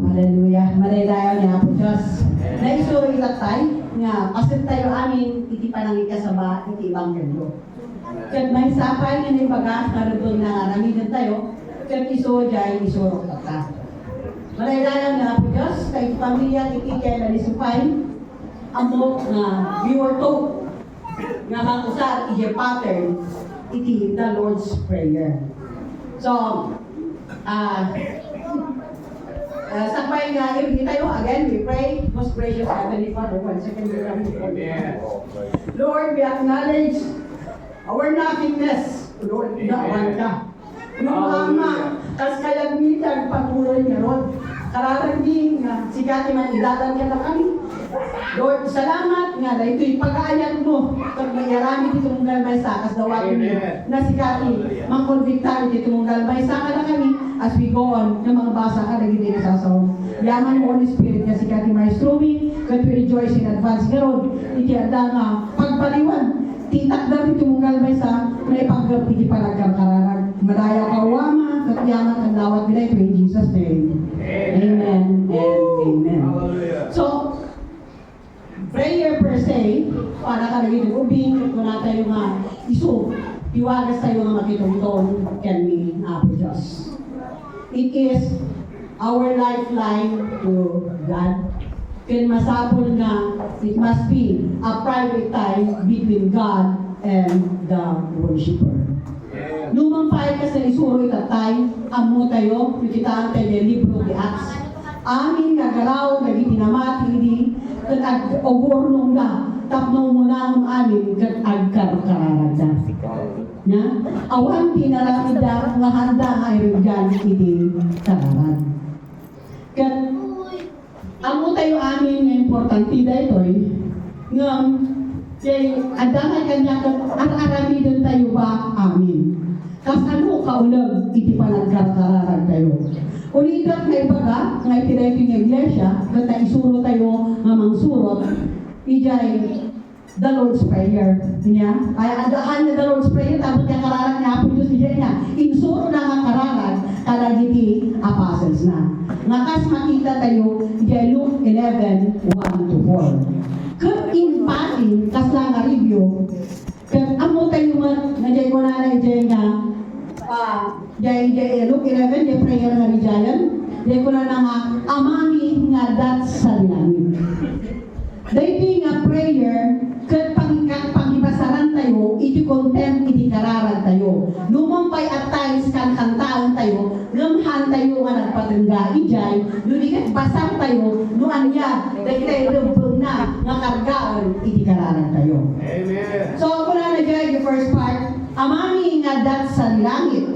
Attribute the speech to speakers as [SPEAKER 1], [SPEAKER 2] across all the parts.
[SPEAKER 1] Hallelujah. Manaydayaw niya po Diyos. Naisuro itatay nga pasit tayo amin iti panangit kasaba iti Ebanghelyo. Kat may sapay nga ni baga karudong na aramidan tayo kat iso dyan isuro tata. Manaydayaw niya po Diyos kay pamilya iti kaya nanisupay amok nga viewer to nga makusar iti pattern iti the Lord's Prayer. So, sabay nga, hindi tayo again, we pray, most gracious Heavenly Father, 1 second, Lord, we acknowledge our nothingness, Lord, naawan ka. Yung ama, kas kalagmitan, patuloy nga, Lord, kararaging nga, sigati man idadan ka na kami. Lord, salamat nga na ito'y pag-aayat mo pag mayarami dito mong galmay sa kas dawatin mo na sigati mangkonviktari dito mong galmay sa ka na kami as we go on ng mga basa ka na hindi nasasaw. Yaman mo Holy Spirit nga sigati maestro mi that we rejoice in advance nga ron iti anda nga pagpaliwan titakdar dito mong galmay sa may paggarap iti panagkakararag madaya kawama kat yaman ang lawat nila ito in Jesus name. Amen and amen. So, prayer per se, para ka naging ubing, kung na tayo nga iso, iwagas tayo nga makitungtong can be Apo Diyos. It is our lifeline to God. Kaya masapol nga, it must be a private time between God and the worshiper. Lumampay ka sa isuro itatay, amo tayo, nakitaan tayo ng libro di Acts. Amin nga galaw, nagitinamati di, kan ag-ogornong na, tapno mo na ang amin, kan agkarkararagda. Ya? Awan tinaramid da, nga handa nga irigyan iti kararan. Kan, amo tayo amin nga importante da ito nga, kaya andangan kanya kan, ar-aramidan tayo ba amin. Kas ano kaulag, iti panagkarkararag tayo. Uligat na ibaga, nga itinayto ng iglesia, kata isuro tayo nga mangsurot, ijay the Lord's Prayer. Niya? Ay, andaan na the Lord's Prayer, tapos niya kararag niya po Diyos ijay niya. Insuro na nga kararag, kalagiti apostles na. Ngakas makita tayo, ijay Luke 11, 1-4. Kung in passing, kas lang nga review, kung amo tayo nga jay ko na ijay nga, Luke 11, yung prayer nga ni Jayan, di ko na nga, amami nga dat sa langit. Dahil nga prayer, kat panghibasaran tayo, iti content, iti kararag tayo. Lumampay at times, kantaan tayo, ngamhan tayo nga nagpatangga, ijay, luligat basang tayo, nuan niya, dahil tayo lumpong na, nga kargaan, iti kararag tayo. Amen. So, kung na dyan, the first part, amami nga dat sa langit.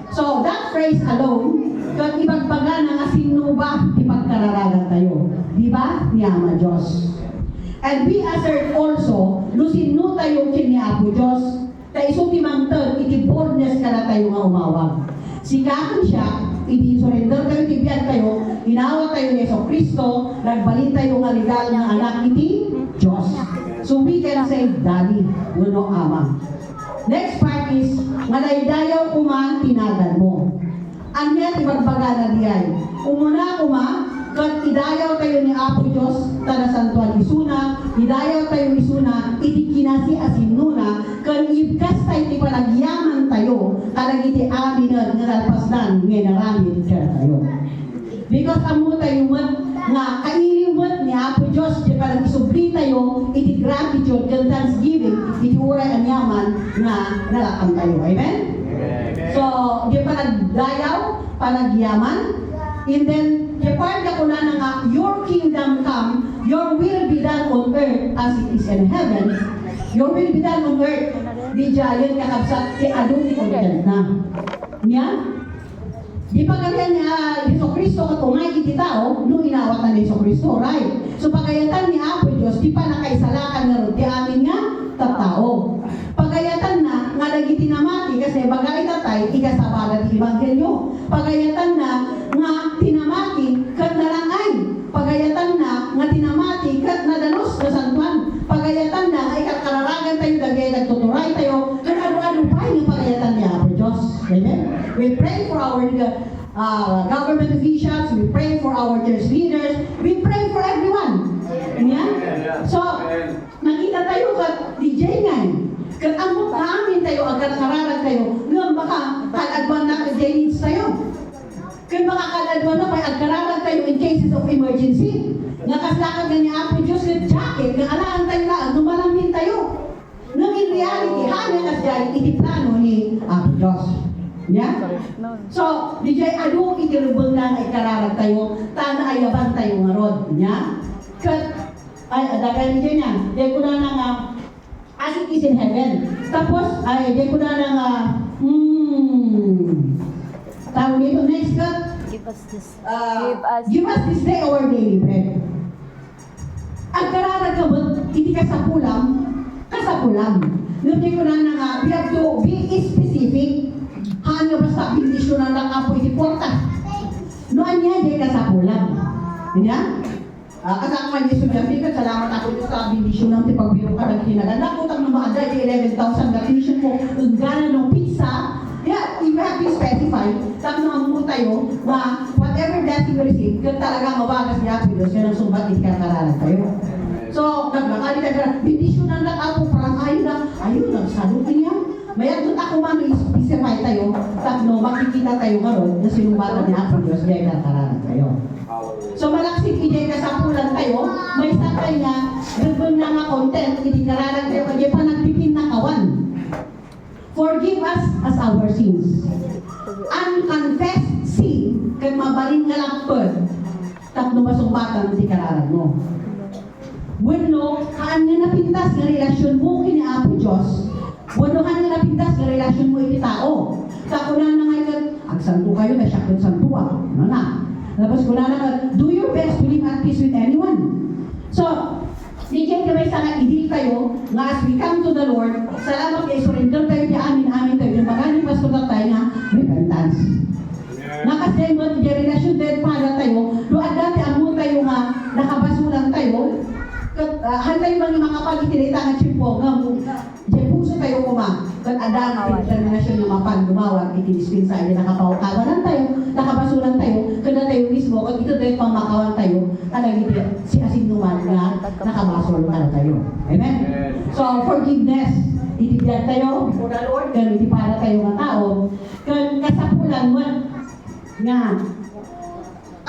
[SPEAKER 1] So, that phrase alone, kung ibagbaga na nga sino ba ipagkararagan tayo. Di ba? Ni Ama Diyos. And we assert also, lusino tayo kini Apo Diyos, ta isutimangtag, iti boldness ka na tayo nga umawag. Sikahan siya, iti surrender tayo, tibiyan tayo, inawat tayo ni Yeso Cristo, nagbalin tayo nga legal ng anak iti Diyos. So we can say, Daddy, uno Ama. Next part is, malaydayaw kuma tinagan mo. Anya ibagbaga na diyan. Umuna kuma, kat idayaw tayo ni Apo Diyos, tada santuan isuna, idayaw tayo isuna, iti kinasi asinuna, kan ibkas tayo ti panagyaman tayo, kalag iti aminan, nga nalpasdan, nga naramid ka tayo. Because amo tayo nga kailiwat ni Apo Diyos, di parang isubli tayo, iti gratitude, yung thanksgiving, iti uray anyaman nga nalakang tayo. Amen? Amen. So, di parang dayaw, panagyaman, and then, di parang kakuna na nga, your kingdom come, your will be done on earth as it is in heaven. Your will be done on earth. Di jayan kakabsat, ti adong ni kontent na. Niya? Di pa ganyan niya, Yeso Cristo katungay iti tao, nung inawat na ni Yeso Cristo, right? So pagayatan ni Apo Diyos, di pa nakaisalakan nga ron, di amin nga, tatao. Pagayatan na, nga nagiti namati, kasi bagay tatay, ikasabala ni Ebanghelyo. Pagayatan na, nga tinamati, kat narangay. Pagayatan na, nga tinamati, kat nadanos na santuan. Pagayatan na, ay kakararagan tayo, dagay, nagtuturay tayo, kat ano-ano pa yung pagayatan ni Apo Diyos. Amen? We pray for our government officials, we pray for our church leaders, we pray for everyone. Amen? So, nakita tayo kat DJ nga eh. Kat ang amin tayo, agar nararan tayo, ngayon baka kalagwan na ka-J-needs tayo. Kaya baka kalagwan na may agkararan tayo in cases of emergency. Nakaslakad nga niya Apo Diyos with jacket, nga alaan tayo laan, numalamin tayo. Nang in reality, hanya kasya itiplano ni Apo Diyos. Yeah? So, DJ, ano itirubong na nga ikararag tayo, tana ayaban tayo nga rod. Yeah? Kat, ay, adagan DJ niya, di ko na nga, as it is in heaven. Tapos, ay, di ko na nga, tawag nito, next cut,
[SPEAKER 2] Give us this.
[SPEAKER 1] give us this day our daily bread. Ang kararag ka mo, hindi ka sa pulam, Nung di ko na nga, we have to be specific. Hanya basta bindisyon na lang ako itiporta. Noon niya, di ka sa pulam. Yan? Kasama niya sudyampi ka, salamat ako sa bindisyon ng tipagbiro ka ng kinagan. Nakutang na maada, di 11,000 na tuition mo, ang gana ng pizza. Yeah, you have to specify. Sabi naman mo tayo, whatever blessing you receive, kung talaga mabagas niya, Diyos, yan ang sumbat, hindi ka karalan tayo. So, naglakali ka, bindisyon na lang ako, parang ayun, nagsalutin yan. Maya doon ako man isipay tayo, tapno makikita tayo ngayon na sinumbatan niya ang Diyos, kaya kakaralan tayo. So, malaksik ijay kasapulan tayo, may sakay nga, gagawin na nga content, hindi karalan tayo, kaya pa nagpipin na kawan. Forgive us as our sins. Unconfessed sin, kaya mabalin nga lang po, tapno masumbatan, hindi karalan mo. Bueno, kaan nga napintas nga relasyon mo kini Apo Diyos, bueno, kaan nga napintas nga relasyon mo iti tao. Sa kuna na ngayon, agsanto kayo na siya kung santua. Ano na? Tapos kuna na, do your best to live at peace with anyone. So, DJ kami sana idil tayo, nga as we come to the Lord, salamat kayo, surrender tayo di amin tayo, yung magaling pastor na tayo na repentance. Nakasay mo, di relasyon tayo para tayo, doon dati amo tayo nga, nakabasulan tayo, hantay mga makapagitinita nga chipo nga di puso tayo kuma kan adang determinasyon ng mapan lumawag itinispinsa ay nakapaukawanan tayo nakabasulan tayo kada tayo mismo kung ito tayo pamakawan tayo talagang si asinuman nga nakabasulan tayo. Amen? So forgiveness itibiyad tayo o the Lord kan itipala tayo nga tao kan kasapulan mo nga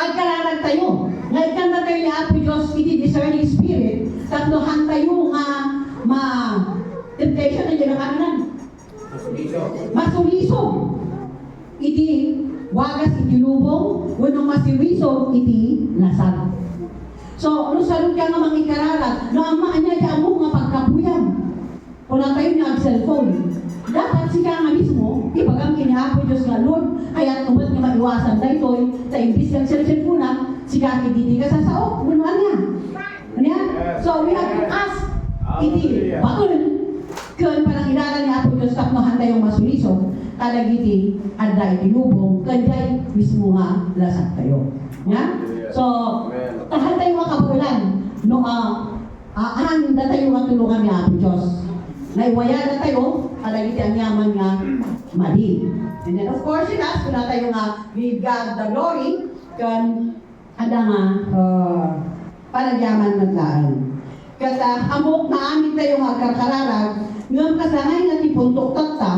[SPEAKER 1] agkararag tayo. Ngayon na tayo ni Apo Diyos, iti discerning spirit, tatlohan tayo nga temptation na dyan ang kanan. Masuliso. Iti wagas iti lubong, unong masiwiso iti lasag. So, ano salud ka nga mga ikararag, no ang maanya dyan mo nga pagkabuyan. Kung tayo na cellphone, dapat sika nga mismo, ipagang kinihapo Diyos nga Lord, kaya tumot nga maiwasan tayo sa imbis kang cellphone na, sika hindi ka sa sao, bunuan niya. Ano yan? So we have to ask, iti, bakul, kung parang inalan niya Apo Diyos, taknohan tayong masuliso, talagiti, adda iti lubong, kanjay mismo nga lasag tayo. Yan? So, tahan tayo makabulan, no, handa tayo matulungan ni Apo Diyos. Naiwaya na tayo, alagiti ang yaman nga mali. And then of course, sinas, kung na tayo nga give God the glory, kan ada nga panagyaman naglaan. Kata amok na amin tayo nga karkararag, ngayon kasangay nga tipuntok tatta,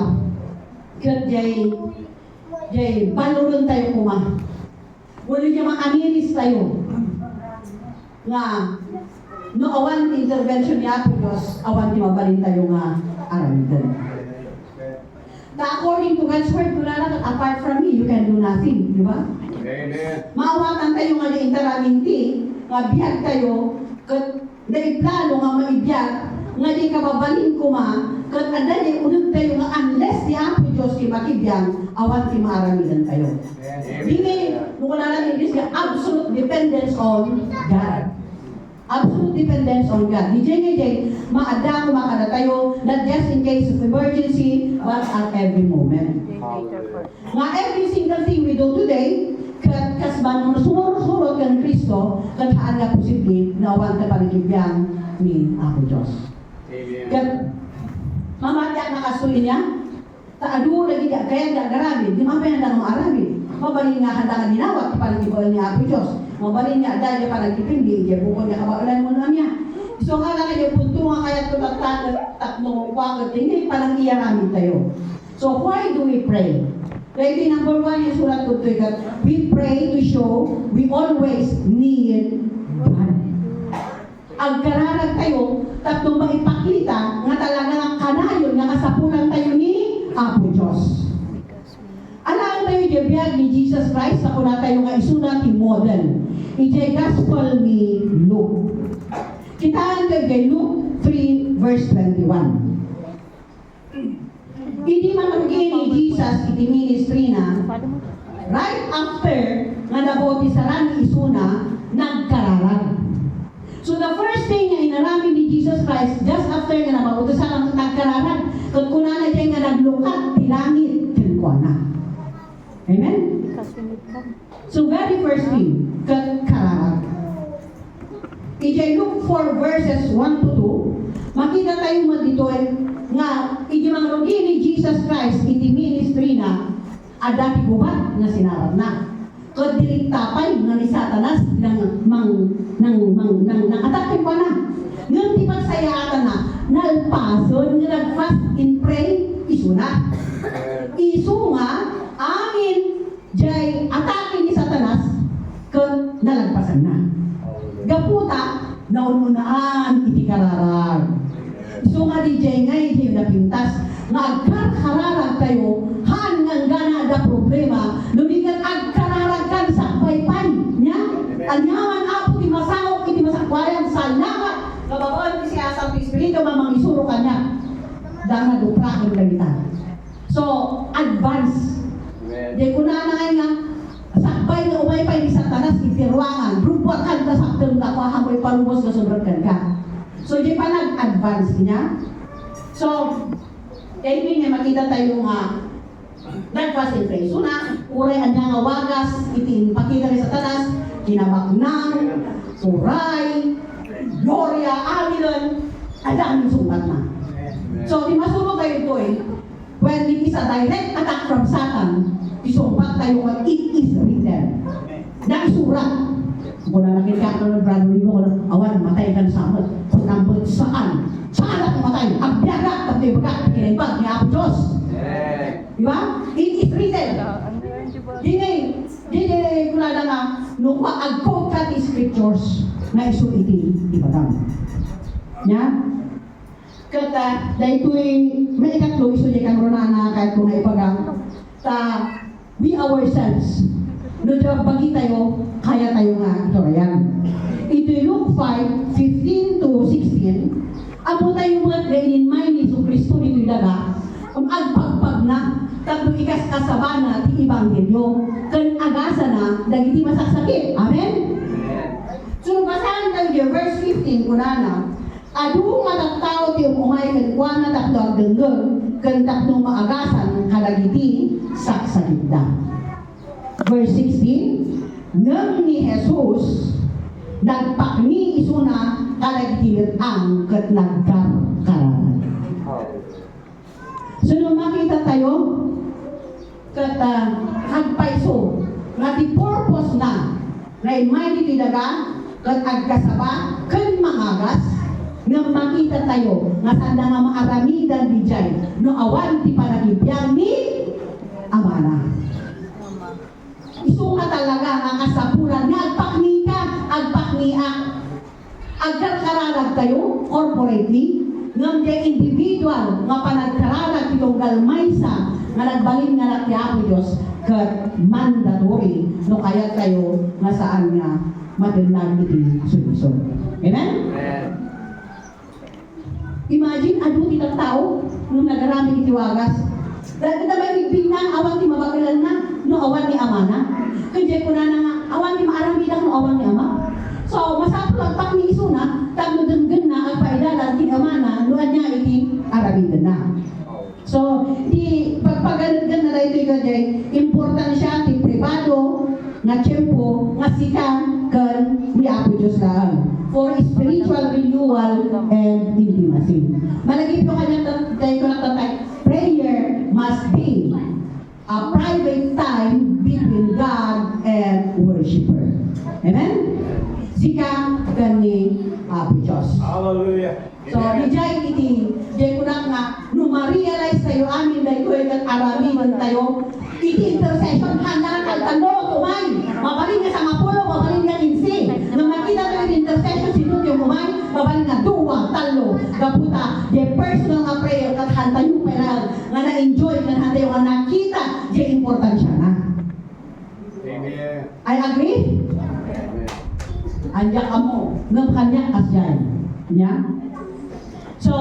[SPEAKER 1] kat jay balulun tayo kuma. Wala niya makamiris tayo. Nga, no awan intervention ni Apo Diyos, awan di mabalin tayo nga aramitan. According to God's word, apart from me, you can do nothing, di ba?
[SPEAKER 3] Amen.
[SPEAKER 1] Maawatan tayo nga ni interaminti, nga biyag tayo, kat naiplano nga maibiyag, nga di kababalin ko kat ada di unod tayo nga unless di Apo Diyos di makibiyang, awan ti maaramidan tayo. Dili, nung wala lang English nga, absolute dependence on God. Absolute dependence on God. DJ, maada ko makada tayo, not just in case of emergency, but at every moment. Nga every single thing we do today, kasban mo sumurot kan Kristo, kat haan nga posible na awan ka paligibyan ni Apo Diyos. Kat mamatyak na kasuin niya, taadu lagi kaya gak garami, di mapayan na ng arami. mabalin nga handa nga dinawat, ipalagibal niya Apo Diyos. Mabalin nga dahil pa nagtipindi, iya bukod niya kabaulan mo na niya. So nga lang kayo, punto nga kaya tumatagod, tatlong wakot, hindi palang iyaramid tayo. So why do we pray? Kaya number 1 yung sulat ko ito, we pray to show we always need God. Ang kararag tayo, tatlong maipakita nga talaga ng kanayon nga kasapulan tayo ni Apo Diyos. Alam tayo yung biyag ni Jesus Christ, ako na tayo nga isulat yung model. Ijay gospel ni Luke. Kitaan tayo kay Luke 3 verse 21. Hindi man ni Jesus iti ministry na, right after nga naboti sa rani isuna, nagkararag. So the first thing nga inarami ni Jesus Christ, just after nga nabautosan ang nagkararag, kung kuna na dyan nga naglukat, tilangit, tilkuana. Amen? So very first thing, kararag. Ijay Luke 4 verses 1 to 2, makita tayo mo dito nga idimangrogi ni Jesus Christ iti ministry na adati gubat nga sinarap na. Kod direktapay nga ni Satanas nang atake pa na. Nung di pagsayatan na, nalpason nga nag-fast and pray, isu na. Isu nga, amin, jay atake ni Satanas, kod nalagpasan na. Gaputa, naununaan iti kararag. So nga di jay ngay, di napintas, nga agkararag tayo, han nga gana da problema, lumigat agkararag kan sa paypay, niya? Anyaman apo ti masawok, iti masakwayan, salamat, kababaan ti siya sa Espiritu, mamang isuro ka niya. Dahil dupra ang galitan. So, advance. Di ko na nga, sakbay nga umaypay ni Satanas, itirwangan, rumpakan ka sakdang nakwahamoy palumos na sobrang ka. So, di pa nag-advance niya. So, kaya niya makita tayo nga nag-fast and pray. So na, uray niya nga wagas, itin pakita ni Satanas, kinabagnang, uray, gloria, amilon, ang daming sulat na. So, di masunod kayo ito when it is a direct attack from Satan, isumpat tayo nga, it is written. Naisurat. Kung na nakita ko ng brother mo, awan, matay ka sa amin. Kung nambot saan? Saan ako matay? Ang biyagat, pati bagat, kinibag ni Apo Diyos. Diba? It is written. Dini, kunada nga, nung mag-quote ka di scriptures, na iso iti, ibadang. Nya? Kata, dahil ito'y, may ikatlo, iso di kang ronana, kahit kung naipagang, we ourselves, no job bagi tayo, kaya tayo nga ito ayan. Ito Luke 5:15 to 16. Amo tayo mga gainin may ni Kristo ni daga. Ang agpagpag na tatlo ikas kasabana ti ebanghelyo. Kan agasa na dagiti masasakit. Amen. So basahan tayo verse 15 kunana. Adu mataktao ti umay ken kuana takdo agdenggeng ken takdo maagasan kadagiti saksagida. Verse 16, nang ni Jesus nagpakni isuna kalagitilit ang kat nagkararan. So nung makita tayo kat hagpaiso nga di purpose na may ditidaga kat agkasaba kan mangagas nga makita tayo nga sanda nga maaramidan di jay no awan ti panagibiyang ni amana. Isu nga talaga nga kasapuran nga agpakni ka, agpakniak. Agkararag tayo, corporately, ng individual nga panagkararag itong galmaysa nga nagbalin nga natin Apo Diyos kat mandatory no kaya tayo nga saan nga madunag iti solusyon. Amen? Imagine, adu itang tao nung nagarami iti wagas. Dahil na may bignan, awan ti mabagalan na, no awan ni ama na. Kaya ko na nga, awan ti maarami lang, no awan ni ama. So, masapul ang pak ni iso na, tagno denggen na, ang paidalan, ti ama na, noan niya iti arami na. So, di pagpagalitan na ito yung importansya, ti privado, nga tiyempo, nga sikan, kan ni Apo Diyos lang. For spiritual renewal and intimacy. Malagay po kanya tayo ko natatay, prayer must be a private time between God aramihan tayo. Iti intercession, handa ka talo, kumay. Mabalin nga sa mapulo, mabalin nga insi. Nung makita tayo yung intercession, sinunod yung kumay, mabalin nga duwa, talo, gaputa. Yung personal nga prayer, kat handa yung pera, nga na-enjoy, nga handa yung nga nakita, yung importansya na.
[SPEAKER 2] Amen.
[SPEAKER 1] I agree? Andiyak ka mo, ng kanya kasyan. Yeah? So,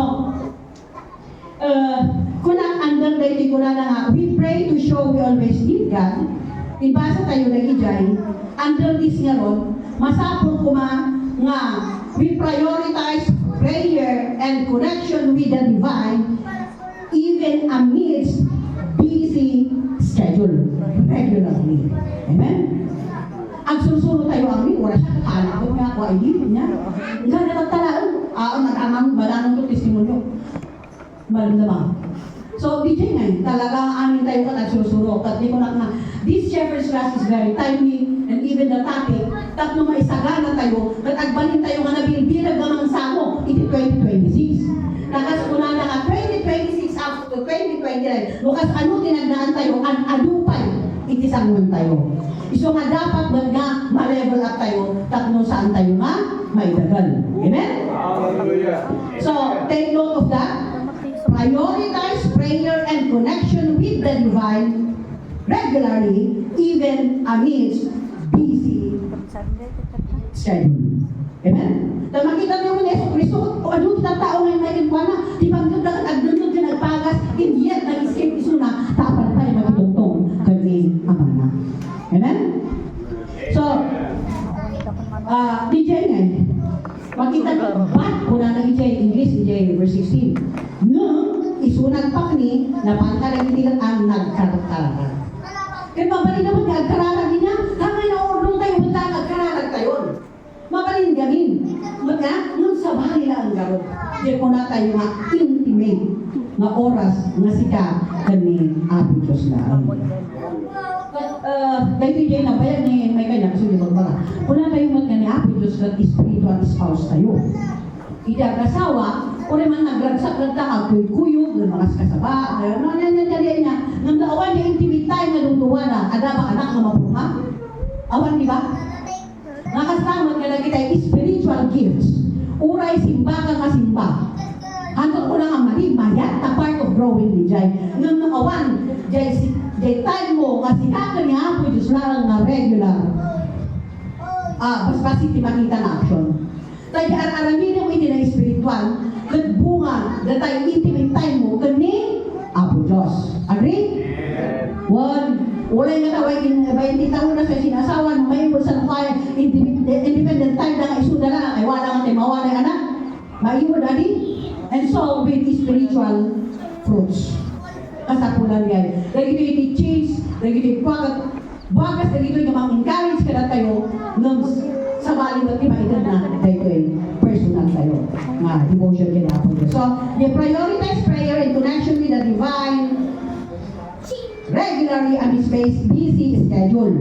[SPEAKER 1] kunang underline ko na nga, we pray to show we always need God. Ibasa tayo lagi dyan, under this nga ron, masapong kuma nga, we prioritize prayer and connection with the divine even amidst busy schedule regularly. Amen? Ang susunod tayo ang wala siya katalaan ko nga ako ay dito niya. Nga nakatalaan, nag-amang malanong to testimonyo. Malamang. So, DJ nga, talagang amin tayo ka nagsusuro. At di ko na, this shepherd's class is very timely and even the topic, tatlo maisagana tayo, at agbalin tayo nga nabilbilag namang samo, iti 2026. Nakas una na ka, 2026 up to 2029. Lukas ano tinagdaan tayo, adupay, iti sangon tayo. Iso nga dapat nga ma-level up tayo, tatlo saan tayo nga may dagal. Amen?
[SPEAKER 2] Hallelujah.
[SPEAKER 1] So, take note of that. Prioritize prayer and connection with the divine regularly, even amidst busy schedule. Amen? Dahil makita niyo mo ni Yeso Cristo, o ano kita tao ngayon may inkwana, di bang yun dagat agdunod ka nagpagas, hindi yan nag-escape iso na, tapan tayo magitungtong kami amana. Amen? So, DJ nga, makita niyo, ba't ko na nag-DJ English, DJ verse 16, nung isunag pa ni, napangka na hindi ang nagkarag-karag. Kaya mabalik naman niya, agkararag niya, kamay na orlong tayo, punta agkararag tayo. Mabalin gamin. Maka, nung sa bahay na ang garot, di ko na tayo nga intimate na oras nga sika kani Apo Diyos na. Dahil DJ na bayan ni may kanya, kasi di magbara. Kuna tayo mat kani Apo Diyos na spiritual spouse tayo. Iti agasawa, o naman nagragsak-ragta ka, kuy-kuyog, lumakas ka sa ba, ano niya, nang daawan niya intimate tayo nga lutuwa na, adaba anak na mapurma. Awan, di ba? Nakasamot ka na kita spiritual gifts. Uray simba ka kasimba. Hanggang ko lang ang mali, mayat na part of growing ni Jai. Nang nakawan, Jai time mo, kasi kaka niya Apo Diyos lang na regular. Basta si makita na action. Tayo aramin mo iti na spiritual, kat bunga, na tayo intimate time mo, kani Apo Diyos. Agree? One. Ulay nga tawag in 20 taon na sa sinasawan, may sa kaya independent time na isuda na, ay wala nga tayo mawala anak. Maiwo dadi. And so, with spiritual fruits. Kasapulan yan. Dahil ito change, dahil ito bagas, dahil ito yung encourage ka na tayo, nung sa bali mo, di maitad na, dahil personal tayo. Nga, devotion ka na po. So, you prioritize prayer in connection with the divine regularly amidst busy schedule.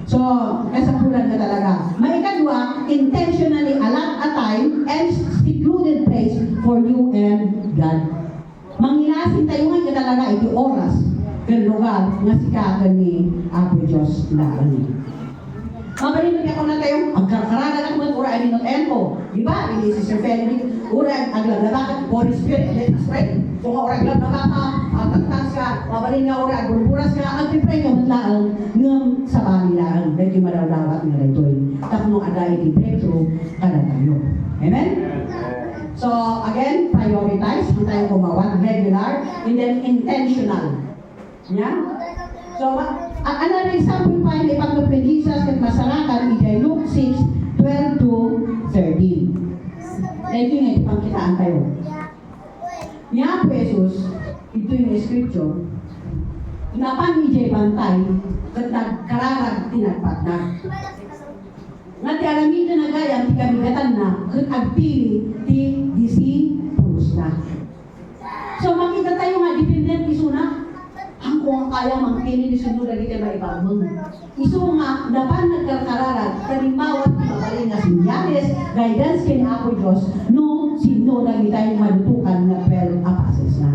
[SPEAKER 1] So, kasapulan ka talaga. Maikadwa, intentionally allot a time and secluded place for you and God. Manginasin tayo nga ka talaga ito oras kan lugar nga sikakan ni Apo Diyos na ani. Mabalin ako na tayo, agkarkarada ng mga ura ay ninot enko. Diba? Ini si Sir Felix, ura ang aglabakat, Holy Spirit, let us pray. Kung ura aglabakat, agtagtas ka, mabalin nga ura, agulburas ka, agpipray ka matlaan ng sa banilaan. Dahil yung marawlawat nga ito eh. Tapno aday di breakthrough kada tayo. Amen? So, again, prioritize, kung tayo kumawan, regular, and then intentional. Yeah? So, another example pa yung ipagpapin Jesus at masarakan ijay Luke 6:12 to 13. Dahil yun yung ipangkitaan tayo. Niya po Jesus, ito yung scripture, napan ijay bantay, at nagkararag tinagpat na. Nga ti alamito na gayang ti kabigatan na, at agpili ti disciples na. So makita tayo nga dependent isuna, kung kaya magpili ni sunod lagi tayo maibagong. Iso nga, dapat nagkarkararag, kalimawat mabalin na sinyales, guidance kay Apo Diyos, no, sino lagi tayong malutukan na 12 apostles na.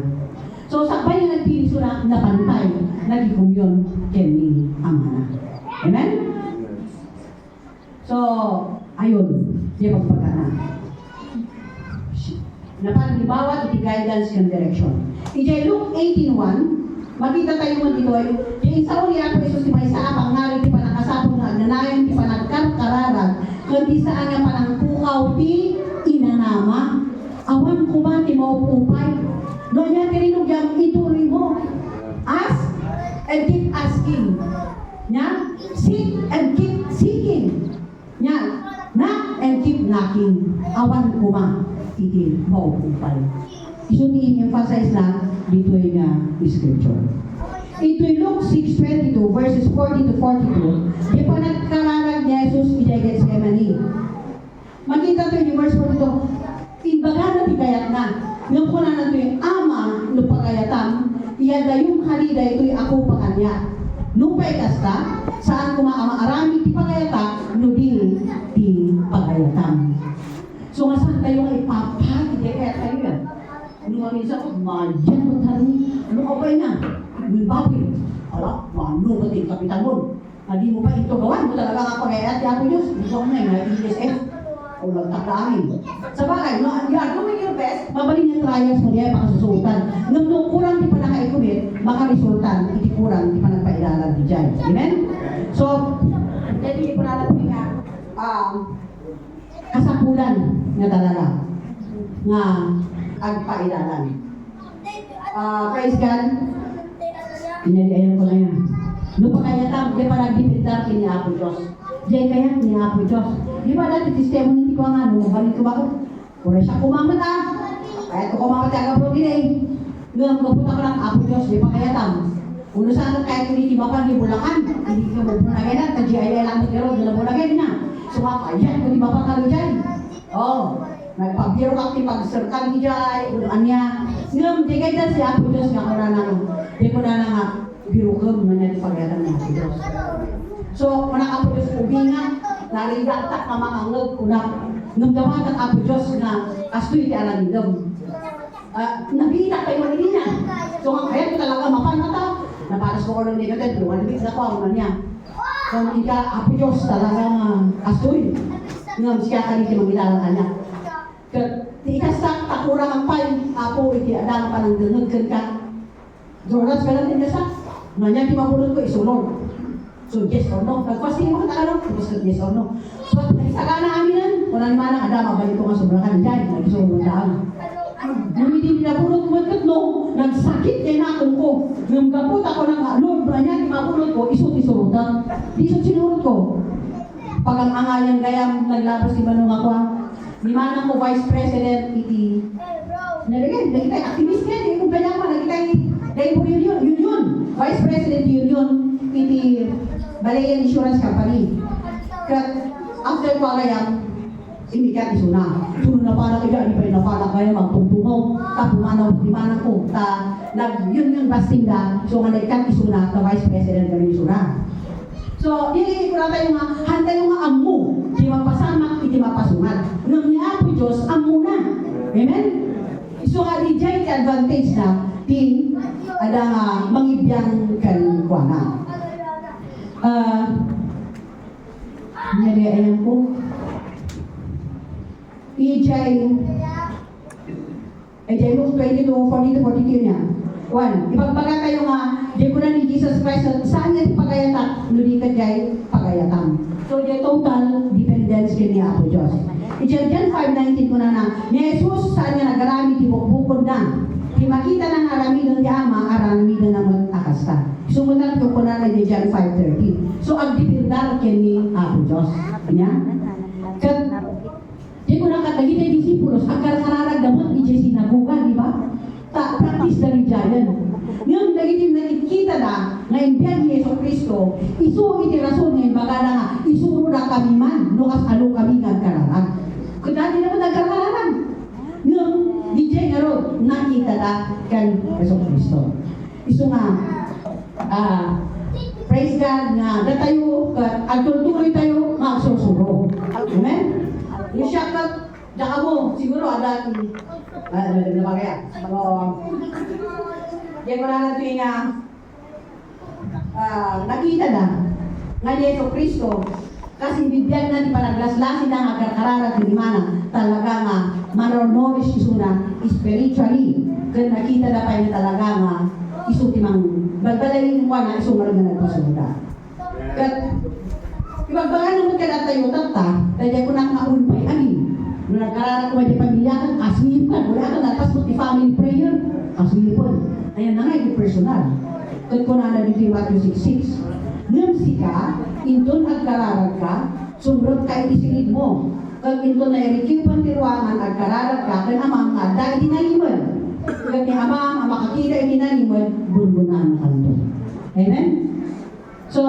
[SPEAKER 1] So, sakbay na nagdiliso na napantay, nagikumyon kemi amana. Amen? So, ayun, di pagpagana. Na parang bawat iti guidance yung direction. Iti Luke 18:1, makita tayo mo dito ay, yung isa ni Apo Jesus, di ba isa apang ngayon, di pa nakasapong na agnanayan, di pa nagkarkararag, kundi saan nga panang pukaw, di inanama, awan ko ba, di mo upupay, no niya tininog yung ituri mo, ask and keep asking, nya, seek and keep seeking, nya, knock and keep knocking, awan ko ba, iti maupupay. Iso ni-emphasize na dito yung scripture. Ito yung Luke 6:22 verses 40 to 42. Di pa nagkararag ni Jesus iti Gethsemane. Makita ito yung verse 42. Imbaga na di kayat na. Ngayon ko na ito yung ama no pagayatan. Iyada yung halida ito yung ako pa kanya. Nung paikasta, saan kumaama-arami ti pagayata, no di pagayatan. So nga saan tayo ay papag, hindi kaya tayo yan. Nung minsan ko, madyan mo tayo, ano ka ba na? Nulbapin. Ala, mano ba ting kapitan mo? Hindi mo pa ito gawan mo talaga kapagayat, yapo Diyos. Hindi ko na yung ESF. O nagtakdaamin. Sa bagay, no, yan, doing your best, mabaling yung trials mo niya, pakasusultan. Nung kurang di pa nakaikumit, makaresultan, hindi kurang, di pa nagpailalan di dyan. Amen? So, hindi po natin nga, kasapulan nga talaga nga agpailalan. Praise God. Pinaliayan ko na yan. No pa kaya tam, di pa nagdipindar kini Apo Diyos. Di kaya ni Apo Diyos. Di ba dati testimony ko nga, no, balik ko ba ko? Kung siya kumamat kaya ito kumamat ang abro din eh. Ngayon, kapunta ko ng Apo Diyos, di pa kaya tam. Uno saan kahit hindi ba pa ni Bulacan, hindi ka mo Bulacan, ka-GIA lang ni Garo, nila Bulacan na. So makayan, kung di ba pa kalo dyan. Oh, nagpabiro ka pag-circle ni Jai, unuan niya. Ngayon, di kaya si Apo Diyos nga ko na di ko na nga biro ko, mga di pagayatan ng Apo Diyos. So, kung Apo Diyos ubingan, narigatak na mga ngag, kung namdaman ang Apo Diyos na kastoy di alamidom. Nabita kayo manili niya. So, ang kaya ko talaga mapanata, naparas ko ko ng negative, luwan nabit na ko ang niya. So, ika Apo Diyos talaga kastoy. Ngam siya kaniti magilala ka niya. Ikasak, takurang ang pay, Apo, iti adang pa ng dangag ka. Jonas, kailan din nasa? Nanya, di mapulot ko, isulong. So, yes or no. Nagpasting mo ka talaga, yes or no. So, nagsagana aminan, wala naman ang adama, balik ko nga sobrakan dyan, nagsulong daan. Nung hindi pinapulot mo no, nagsakit din akong ko. Nung gapot ako ng Lord, nanya, di mapulot ko, isot-isurot na. Di isot-sinurot ko. Pag ang angayan gayam, naglabas si Manong ako, ni manang ko Vice President, iti, nalagay, nagkitay, activist yan, hindi kong ganyan pa, nagkitay, dahil po union, Vice President Union, iti Balayan Insurance Company. Kat, after ko agayam, imikat isuna. Sunod na pala kaya, di pa rin na pala kaya magtungtungaw, tapumanaw, di manang ko, yun basting da, so nga nagkat isuna, ka Vice President kami isuna. So, hindi ko na tayo nga, handa yung nga amu, di mapasamak, di mapasungan. Nung niya po Diyos, amu na. Amen? So, di dyan advantage na, di, ada nga, mangibiyang kalikuana. Nariayan ko. EJ Luke 22, 40-42 niya. 1. Ipagbaga kayo nga, di ko na ni Jesus Christ, saan yan pagayatan? Nuli ka dyan, pagayatan. So, di total dependence kay ni Apo Diyos. John 5:19 ko na, ni Jesus saan niya nagarami, di bukbukod na. Di makita ng aramidon di Ama, aramidon na mag-akasta. Sumunod ko na ni John 5:13. So, ang dipindar kay ni Apo Diyos. Kanya? Kat, di ko na katagin ay disipulos, ang kararag damot ni Jesse nagugan, di ba? Practice dari jalan. Ngayon, nagitim nakikita na na imbiyan ni Yeso Cristo, isu iti rason nga baga na nga, isuro na kami man, nukas alo kami nagkararag. Kung dati naman nagkararag. Ngayon, DJ nga ron, nakita na kan Yeso Cristo. Isu nga, praise God nga, datayo, at tuloy tayo, magsusuro. Amen? Yung siya ka, daka mo, siguro ada na bagay. Di ko na natin nga nakita na nga ni Yeso Kristo kasi bibiyag na di panaglaslasin na nga kararat ni mana talaga nga manornorish iso na spiritually kaya nakita na pa niya talaga nga iso timang balbalayin ko na iso nga nagpasuda kaya ibagbagan naman ka na tayo tata kaya ko na kaunpay amin nung nagkararat ko may pamilya kan kasihip ka wala ka natas mo ti family prayer kasihipon ayan na nga yung personal kaya ko na dito yung Matthew 6:6 Ngamsi ka, inton agkararag ka, sumrot ka itisilid mo. Kag inton na irikiw pantirwangan agkararag ka, kan amang nga, dahil dinaliman. Kag ni amang, ang makakita dinaliman, bunbunan na kanto. Amen? So,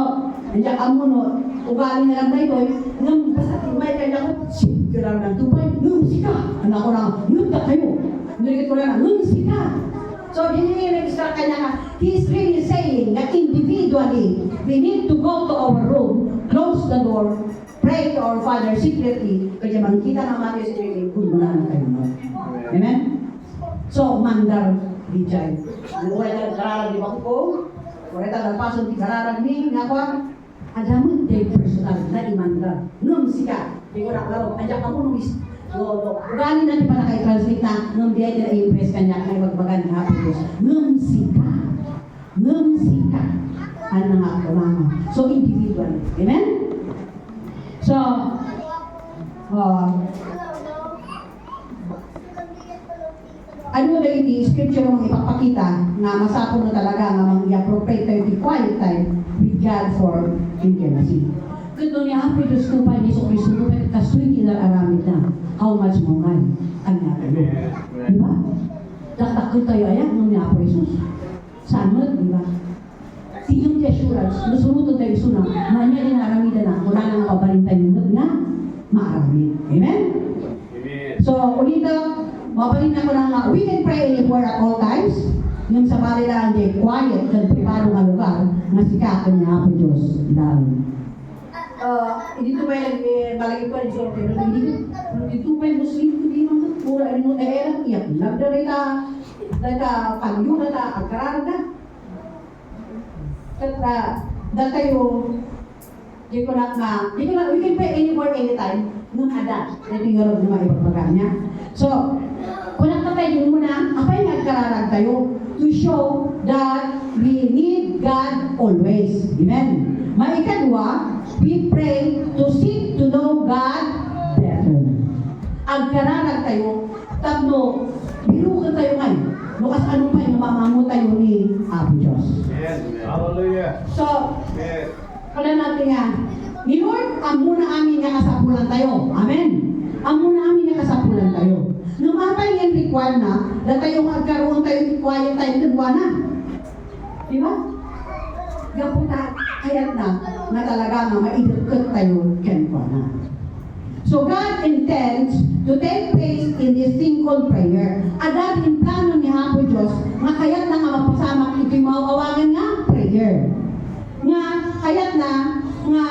[SPEAKER 1] nandiyan amo no, ugali na lang na ito, ngam, basta timay ka niya ko, sige lang ng tupay, ngamsi ka. Anak ko lang, ngam kayo. Nurigit ko lang, ngamsi ka. So, yun yung nag-extra kanya nga, he's really saying that individually, we need to go to our room, close the door, pray to our Father secretly, kaya makita ng mga Spirit, kung mula na kayo mo. Amen? So, mandar, dijay. Wala ka kararag di ba ko? Wala ka nagpason di kararag ni, nga ko, adamon day personal na imandar. Nung sika, di ko nakalaro, andyan ka mo nung ugali natin para kay translate na nung di ay na-impress kanya kay magbagan ni Happy Diyos. Nung sika. Ano nga ako mama. So, individual. Amen? So, ano na hindi, scripture mong ipapakita na masapon na talaga nga mang-i-appropriate tayo the quiet time with God for intimacy. Kito niya, Happy Diyos ko pa, Yeso Kristo ko, pero kasuy kinaramit na. How much mo nga ang natin. Diba? Taktakot tayo ayan nung niya po Jesus. Sanod, diba? Tiyong assurance, nusuruto tayo suna, manya din naramitan na, wala nang mabalintay yung nga, maaramid. Amen? So, ulito, mabalin ako ng we can pray anywhere at all times. Yung sa palilaan di quiet, at privado nga lugar, na sikakan niya po Diyos. Dahil. Dito ba yung malagi ko rin sort pero dito ba yung Muslim ko di man pura rin mo iyak nagdaray ta pagyo na ta agkaran na kata datayo di ko na we can pray anywhere anytime nung ada ito yung yorog na maipagpaga niya so kung tayo muna apa yung agkararag tayo to show that we need God always. Amen. Maikadwa, we pray to seek to know God better. Agkararag tayo, tabno, birukan tayo ngayon. Lukas ano pa yung mamamu tayo ni Apo Diyos.
[SPEAKER 2] Yes. Hallelujah.
[SPEAKER 1] So,
[SPEAKER 2] Yes.
[SPEAKER 1] pala natin nga, ni Lord, ang muna amin nga kasapulan tayo. Amen. Ang muna amin nga kasapulan tayo. Nung apay yung require na tayo magkaroon tayo quiet tayo ng na. Di ba? Gaputa, kayat na talaga nga maidagkat tayo kenpa na. So God intends to take place in this thing called prayer. Agad in plano ni Hapo Diyos, makayat na nga mapasamak ito'y mauawagan nga prayer. Nga, kayat na, nga,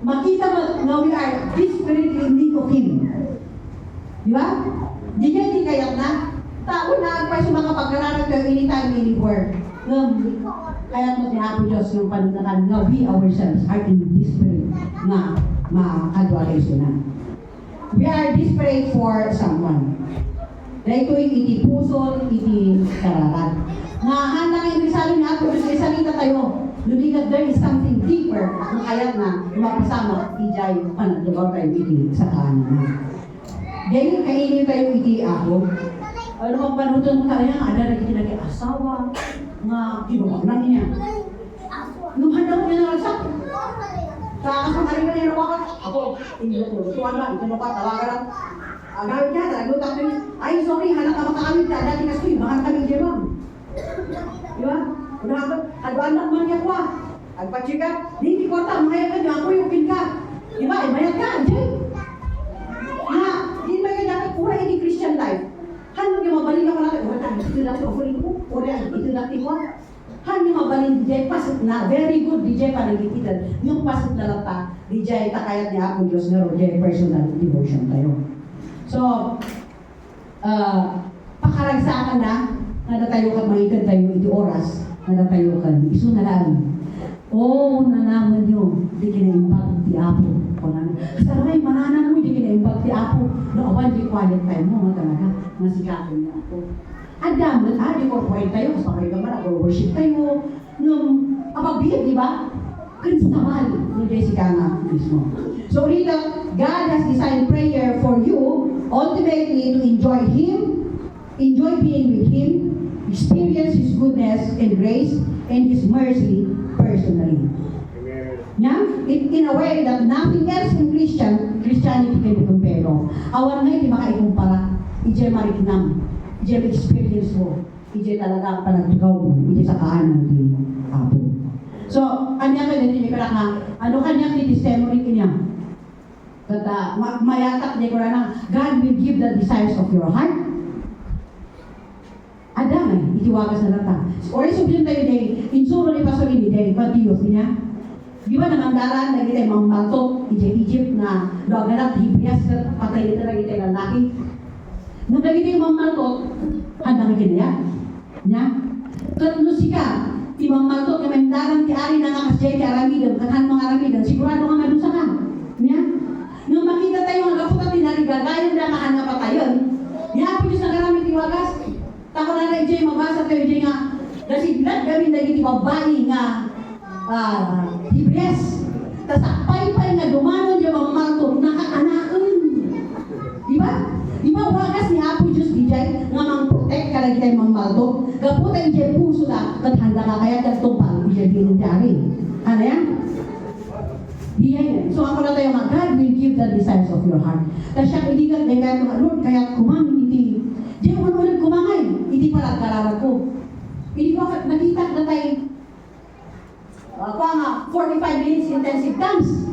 [SPEAKER 1] makita mo na we are desperately in need of Him. Di ba? Di kayat na, tao na agpay sa mga pagkararag tayo anytime, anywhere. Kaya mo si Hapo Diyos yung panunatan nga we ourselves are in desperate nga makadwalay na. We are desperate for someone. Dahil ito'y iti pusol, iti kararat. Nga handang yung salin nga Hapo Diyos, salita tayo. Lumigat there is something deeper na kayat na mapasama ijay panaglugaw tayo iti sa kanan na. Dahil kainin tayo iti ako. Ano bang panutan tayo ada na iti nag-asawa nga ginawa niya. Nung handang niya na sa kasang hari ka niya nawakan, ako, hindi ko tuwan lang, ito na pa, tawagan lang. Agawin niya, naglutak niya, ay sorry, hanak ka makakamit ka, dati kasi, mahal kami dyan ma'am. Di ba? Unahan, agwanak man niya ko agpatsika, hindi ko ta, mayag ka niya, ako yung pinka. Di ba? Mayag ka, dyan. Di ba yung dapat pura hindi Christian life? Hano yung mabalin ako natin, wala, ito natin offering ko, wala, ito natin ko. Hano yung mabalin, DJ, pasok na, very good, DJ, panagititan. Yung pasok na lang ta, DJ, takayat niya ako, Diyos na DJ, personal devotion tayo. So, pakaragsakan na, Nadatayo ka, mahikan tayo, iti oras, nadatayo ka, iso na lang. Oo, nanaman nyo, di kinaimbag ti Apo. Saray, mananan mo, di kinaimbag ti Apo. Naawan, di quiet time mo, talaga, masikapin ni Apo. Adam, di corporate tayo, mas makay ka man, worship tayo, nung apabiyad, di ba? Kinsamal, ni Jessica nga mismo. So, rito, God has designed prayer for you, ultimately to enjoy Him, enjoy being with Him, experience His goodness and grace, and His mercy personally.
[SPEAKER 2] Amen.
[SPEAKER 1] Yeah? In a way that nothing else in Christianity can be compared of. Awan nga, hindi makaikumpara. Ije marikinam. Ije experience mo. Ije talaga ang panagtugaw mo. Ije sa kaanan ni Apo. So, kanya ka din, ka nga, ano kanya testimony kanya? Kata, mayatak niya ko na God will give the desires of your heart. Adam eh, itiwagas na nata. Or sabihin tayo day, insuro ni Pastor ini day, Matiyos niya. Di ba namandaran na kita mambato, Egypt na doaganak, Hibrias, patay nito na kita lalaki. Nung lagi tayo mambato, handang kinaya. Nya? Katlo sika, ti mambato, kamandaran ti ari na kakasjay ti aramidan, katahan mga aramidan, sigurado nga madusa ka. Nya? Nung makita tayo, ang kaputa tinarigagayan na kahanap pa tayo. Nya, po Diyos na karaming tiwagas. Tako na na ijay mabasa tayo ijay nga nasiglat kami na iti babae nga Hibres. Tas pay-pay nga dumanon yung mga marto nakakanaon. Diba? Diba wagas ni Apo Diyos ijay nga mang-protect ka lagi tayo mga marto. Gaputa ijay puso na kathanda ka kaya kagtumpal ijay binintari. Ano yan? Diyan. So ako na tayo nga, God will give the desires of your heart. Tas siya kaibigan, kaya Lord, kaya kumangin iti. Diyan mo ulit kumangay. Hindi pala karara ko. Hindi ko nakita na tayo nga 45 minutes intensive dance.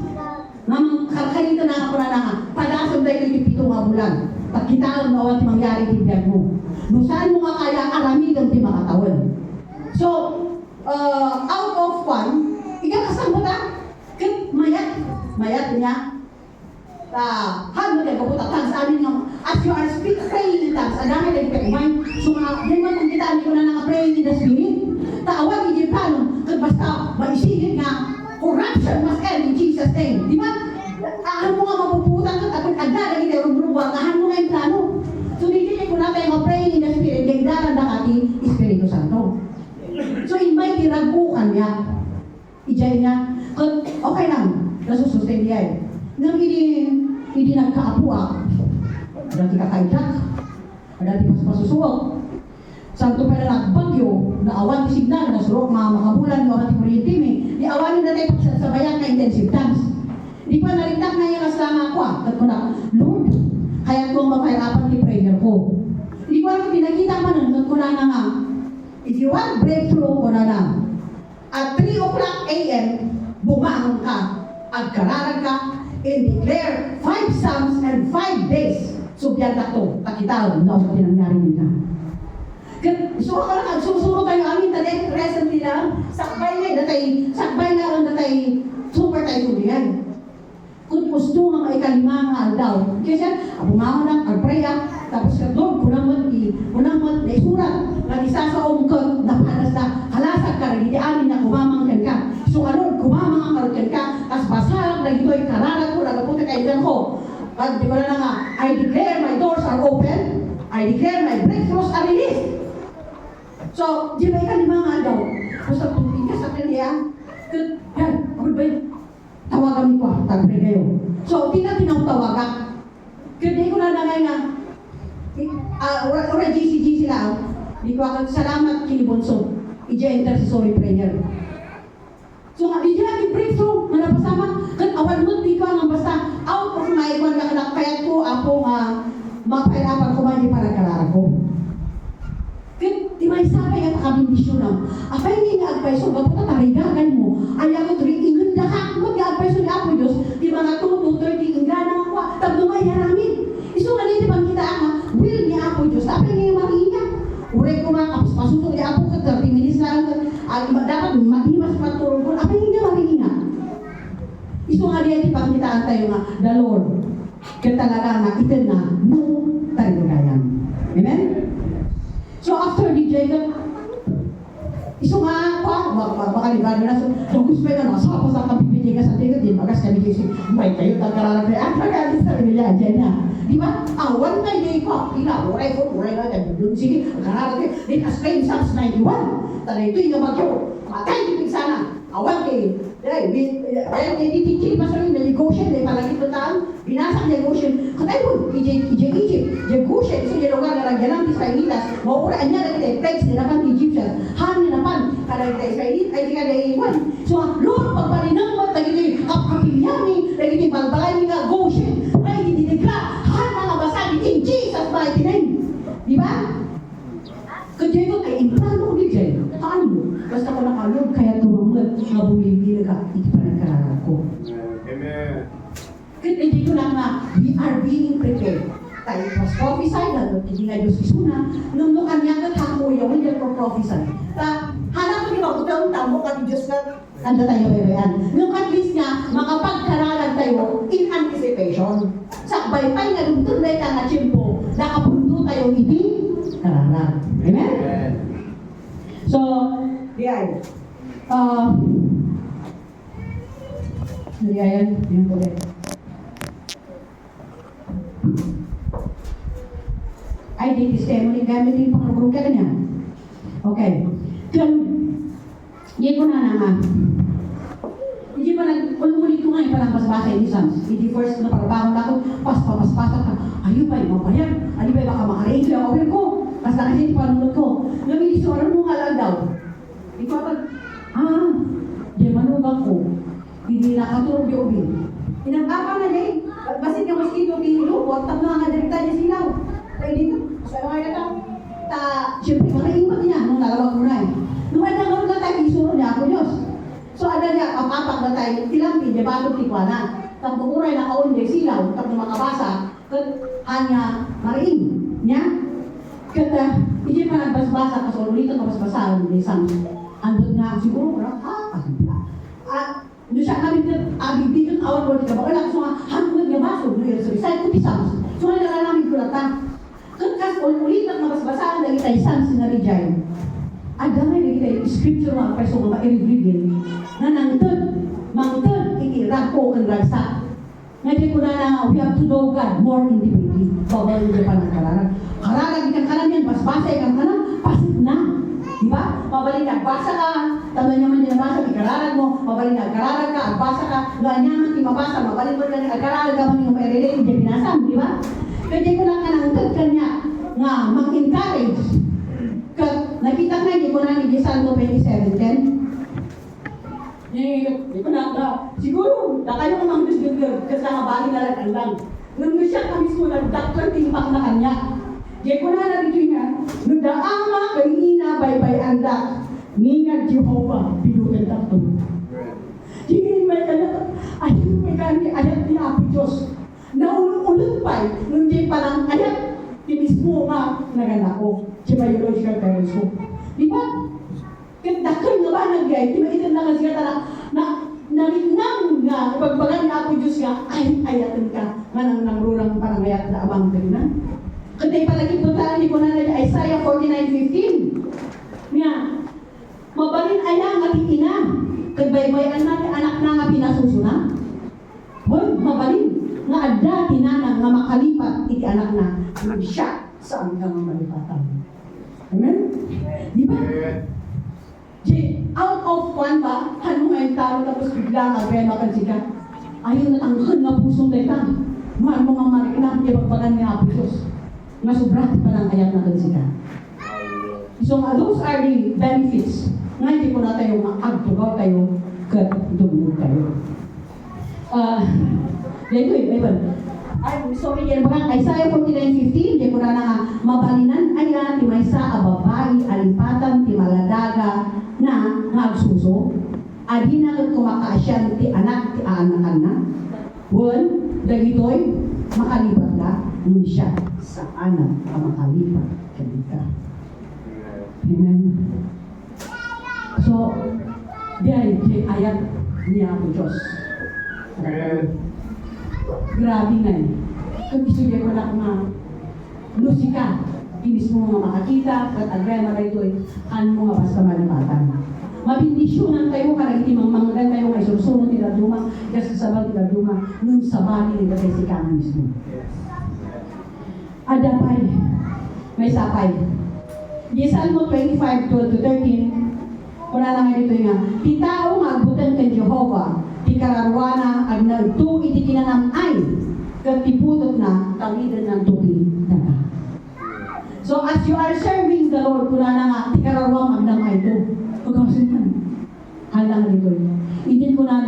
[SPEAKER 1] Namang karkarito na ako na nga. Padasong tayo yung 7 nga bulan. Pagkitaan mo at mangyari tibiyag mo. Nung saan mo nga kaya alamid ang di makatawan. So, out of 1, ikakasang mo ta? Mayat niya. Hano tayo kaputa, tag sa amin yung, as you are praying in tongues, adami tayo kakumain, so di man kung kita ko na naka-praying in the spirit, taawag hindi pa, kag basta maisigit nga, corruption must end in Jesus' name. Di ba? Ahan mo nga mapuputan ka, tapos agad lagi tayo rubruwag, ahan mo nga yung plano. So di ko na tayo ma-praying in the spirit, kaya dalan na kati Espiritu Santo. So invite tiragukan niya, ijay niya, okay lang, nasusustain niya eh. Nang hindi nagkaapuak, ada ti kakaidak, ada ti pasusuwag. Santo pa na nagbagyo, naawan ti signal, nasurok mga makabulan, mga ti kuryente mi, di awanin na tayo pagsasabayan na intensive dance. Di pa naritak na yung kasama ako kat ko na, Lord, kaya kong mapahirapan ti prayer ko. Di ko alam, pinakita pa nun, kat ko na nga, if you want breakthrough ko na lang, at 3 o'clock a.m., bumangon ka, agkararag ka, and declare 5 psalms and 5 days. So, biyan ka to, takitaw, na ako pinangyari nila. So, ako lang, susuro tayo amin, tayo, recently lang, sakbay na, sakbay na lang, super tayo tulihan. Kung gusto nga maikalima nga aldaw, kasi, bumangon lang, agpraya, tapos ka doon, kunang mat, na isurat, na isa sa umkot, na panas na, halasag ka, hindi amin na kumamangkan ka. So, ano, kumamang ang karutin ka, as basalag na ito'y kararag ko, nagapunta kaibigan ko. At di ba na nga, I declare my doors are open, I declare my breakthroughs are released. So, di ba ikalima nga daw? Basta tumpin ka sa kanya, yan, ako ba yun? Tawagan mo ko, tagpre kayo. So, tinawtawagan. Kaya ko na nangay nga, ora GCG sila, di ko ako, salamat kinibonso, ija-intercessory prayer. So, di namin breakthrough, nga napasama, kat awan mo, di ko ang basta, out of my one, nakayat ko, ako nga, mapahirapan ko man, di para karara ko. Kat, di may sabi, at nakabindisyon lang, apay hindi nga agpaiso, baputa tarigagan mo, ayaw ko tuloy, inganda ka, mag-agpaiso ni Apo Diyos, di mga 2-30, ingana ako, tabdo may haramid. Iso nga nito pang kita nga, will ni Apo Diyos, apay nga yung makiingat. Uray ko nga, kapos pasutong ni Apo ka, 30 minutes lang, dapat matimas matulog ko, apay nga makiingat. Iso nga niya, ipakitaan tayo nga, the Lord, kaya talaga nga, ito na, no tarigayan. Amen? So, So after the Jacob, iso nga pa, baka libado na, so gusto pa na, sa kapipili ka sa tingin, di bagas kami kasi, may kayo, tagkaralag na, at magalis na rin niya, dyan na. Di ba? Awan na Jacob, uray na, dun sige, tagkaralag na, din as claim Psalms 91, tala ito yung magyo, matay, tipig sana, awan kay, dahil tititili pa sa rin, negotiate, dahil palagi tutaan, binasak negotiate, katay mo, Egypt, negotiate, so yung lugar na nagyan ng Israelitas, mauraan niya na kita, text nila pan Egyptian, han nila pan, kada kita Israelit, ay di ka na iwan. So, Lord, pagpalinang mo, nagiging kapilyami, nagiging balbalay nga, Goshen, ay dididikla, han mga basagi, in Jesus mighty name. Di ba? Kaya ko kay implano ulit dyan. Taan mo, basta ko nakalog, kaya tumamag, nga bumili ka, iti pa nagkararag ko.
[SPEAKER 2] Amen.
[SPEAKER 1] Kaya hindi ko lang na, we are being prepared. Tayo was prophesied, hindi nga Diyos isuna, nung kanya ka hamo yung hindi ko prophesy. Hanap ko di ba, utang tamo ka ni Diyos ka, anda tayo yan. Nung at least nga, makapagkaralan tayo in anticipation. Sakbay pa nga, nung tunay ka nga tiyempo, nakapunto tayo iti karalan. Amen?
[SPEAKER 2] Amen.
[SPEAKER 1] So, yan. Yan ulit. Ay, di testimony gamit yung pang-group ka kanya. Okay. Kan, hindi ko na naman. Hindi pa ulit ko nga yung parang basbasa yung Psalms. Hindi first na parabahon ako, paspasa ka. Ayun ba, yung mga yan? Ayun ba, baka makarein sila over ko. Basta kasi hindi panunod ko. Namilis ko, ano nga lang daw? Ikaw pa, di manugang ko. Hindi nakatulog yung ubin. Inagpapa na din. Basit yung mosquito, tinilupot, tap na nga direkta niya silaw. Kaya dito, sa mga yata, siyempre, makaingat niya nung nalawag mo na eh. Nung ay nangawag na tayo, isuro niya ako Diyos. So, ada niya, kapapak na tayo, tilampi, di ba, tikwana. Tapos uray na kaunde, silaw, tapos makabasa, hanya, mariin. Niya? Kaya, hindi pa nagbasbasa, kasi ulit ang nabasbasahan ni Psalms. Andun nga, siguro, doon siya kami bigyan awal mo dito. Bakit lang so nga, hanggang nga baso, doon sa Psalms, kuti Psalms. So, nga namin kulatan. Kasi ulit ang nabasbasahan na kita Psalms na Rijay. Ada nga na kita scripture mga perso nga ma-reveal na mangtod, ikirag ko ang ragsa. Ngayon ko na we have to know God more intimately. Bawal yung pa ng kararan. Kararan, ikang kanan yan, basbasa, ikang kanan, pasit na. Diba? Mabalik ka, basa ka, tanda niya man yung basa, ikararan mo, mabalik ka, kararan ka, basa ka, ganyan man, mabasa, mabalik mo ka, kararan ka man yung may-relate, hindi binasam, diba? Kaya ko lang ka nang kanya nga, mag-encourage. Nakita nga, hindi ko na ni Salmo 27:10. Hindi ko na, siguro, kayo namang disgugger, kasi nakabali na lang. Nung siya kami ko, nagdaklan timpak na kanya. Hindi ko na narito niya, nung daama kay Ina, baybay andak, ningat Jehovah, binutin takto. Hindi may kanya, ayun may kanya, ayat ni Apo Diyos. Naulong-ulong pa, nung di pa lang ayat, timismo nga, naganda ko, si biological parents ko. Di ba? Dakal nga ba nagyay, timaitan na kasi ka na nalinang nga, pagbagan nga Apo Diyos nga, ayatan ka, nga nang rulang parang ayat na abang ka na. Katay palagi puntaan ni ko na Isaiah 49:15. Nga, mabalin ayang at ina, kagbaybayan natin anak na nga pinasusuna. Well, mabalin, nga adda tinanang nga makalipat iti anak na, siya saan ka nga malipatan. Amen? Di ba? Out of one ba, ano nga yung tao tapos bigla nga kaya makansika. Ayun na tangkad nga pusong daytan. Mahal mo nga marikina, di bagbagan ni Apo Diyos. Nga sobrat pa lang ayat na kansika. So those are the benefits. Nga hindi ko na tayo mag-agtugaw tayo katulog tayo. Dito sorry, yan ba? Isaiah 49:15, di ko na nga mabalinan ayan, ti maysa a babae, alipatan, ti maladaga, na nagsuso. Adi na kumakaasyan ti anak, ti aanakan na. Well, dagitoy, makalipat na, nung siya sa anak ang makalipat kanita. Amen. So, diyan, ayat niya ako Diyos.
[SPEAKER 2] Amen.
[SPEAKER 1] Grabe nga eh. Kung isugay ko lang na musika, Kinis mo mga makakita, kat agrema na ito kan mo nga basta malipatan. Mabindisyonan tayo, karang timang manggan tayo nga isusunod nila duma, kasi sabag nila duma, nung sabali nila tayo si kanan mismo. Adapay, may sapay. Di Salmo 25:12-13, wala na nga dito nga, ti tao nga agbutan kay Jehovah, ti kararwana ag nagtu iti kinanamay, kat tiputot na tawidan ng tuti daga. So as you are serving the Lord, kuna na nga, ti kararwang agdamay ito. Pagkasundan, halang dito. Hindi ko na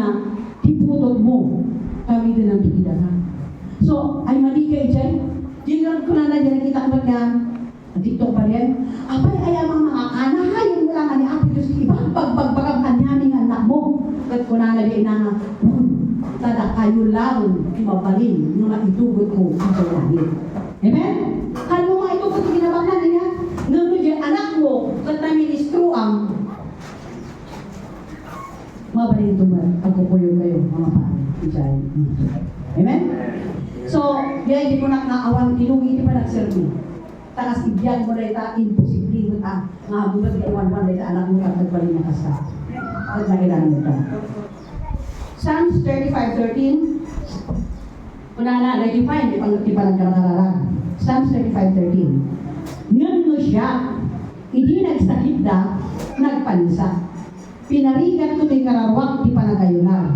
[SPEAKER 1] tiputot mo, tawidan ng tuti daga. So, ay mali kayo dyan. Diyan ko na dyan nakita ko na dito pa rin. Apay ay ang mga kanahayin mo lang ni Apo Diyos iba. Bagbagbagang kanyaming anak mo. Kat ko na dyan na tada kayo lang mabalin nung maitugot ko ang langit. Amen? Kano mga itugot yung ginabangan niya? Nung dyan anak mo, kat na ministro ang mabalin ito ba? Pagkukuyo kayo, mga pare. Amen? So, kaya hindi ko nakaawan kinugi, hindi pa nagservi. Takas ibyan mo na ita, imposible mo ta. Mga bulat ka iwan-wan na ita, anak mo at nagbalik na kasta. At nailan mo ta. Psalms 35:13. Kuna na, na-define, di pa nagkarararag. Psalms 35:13. Ngayon mo siya, hindi nagsakit da, nagpanisa. Pinarigat ko di karawak, di pa nagayunar.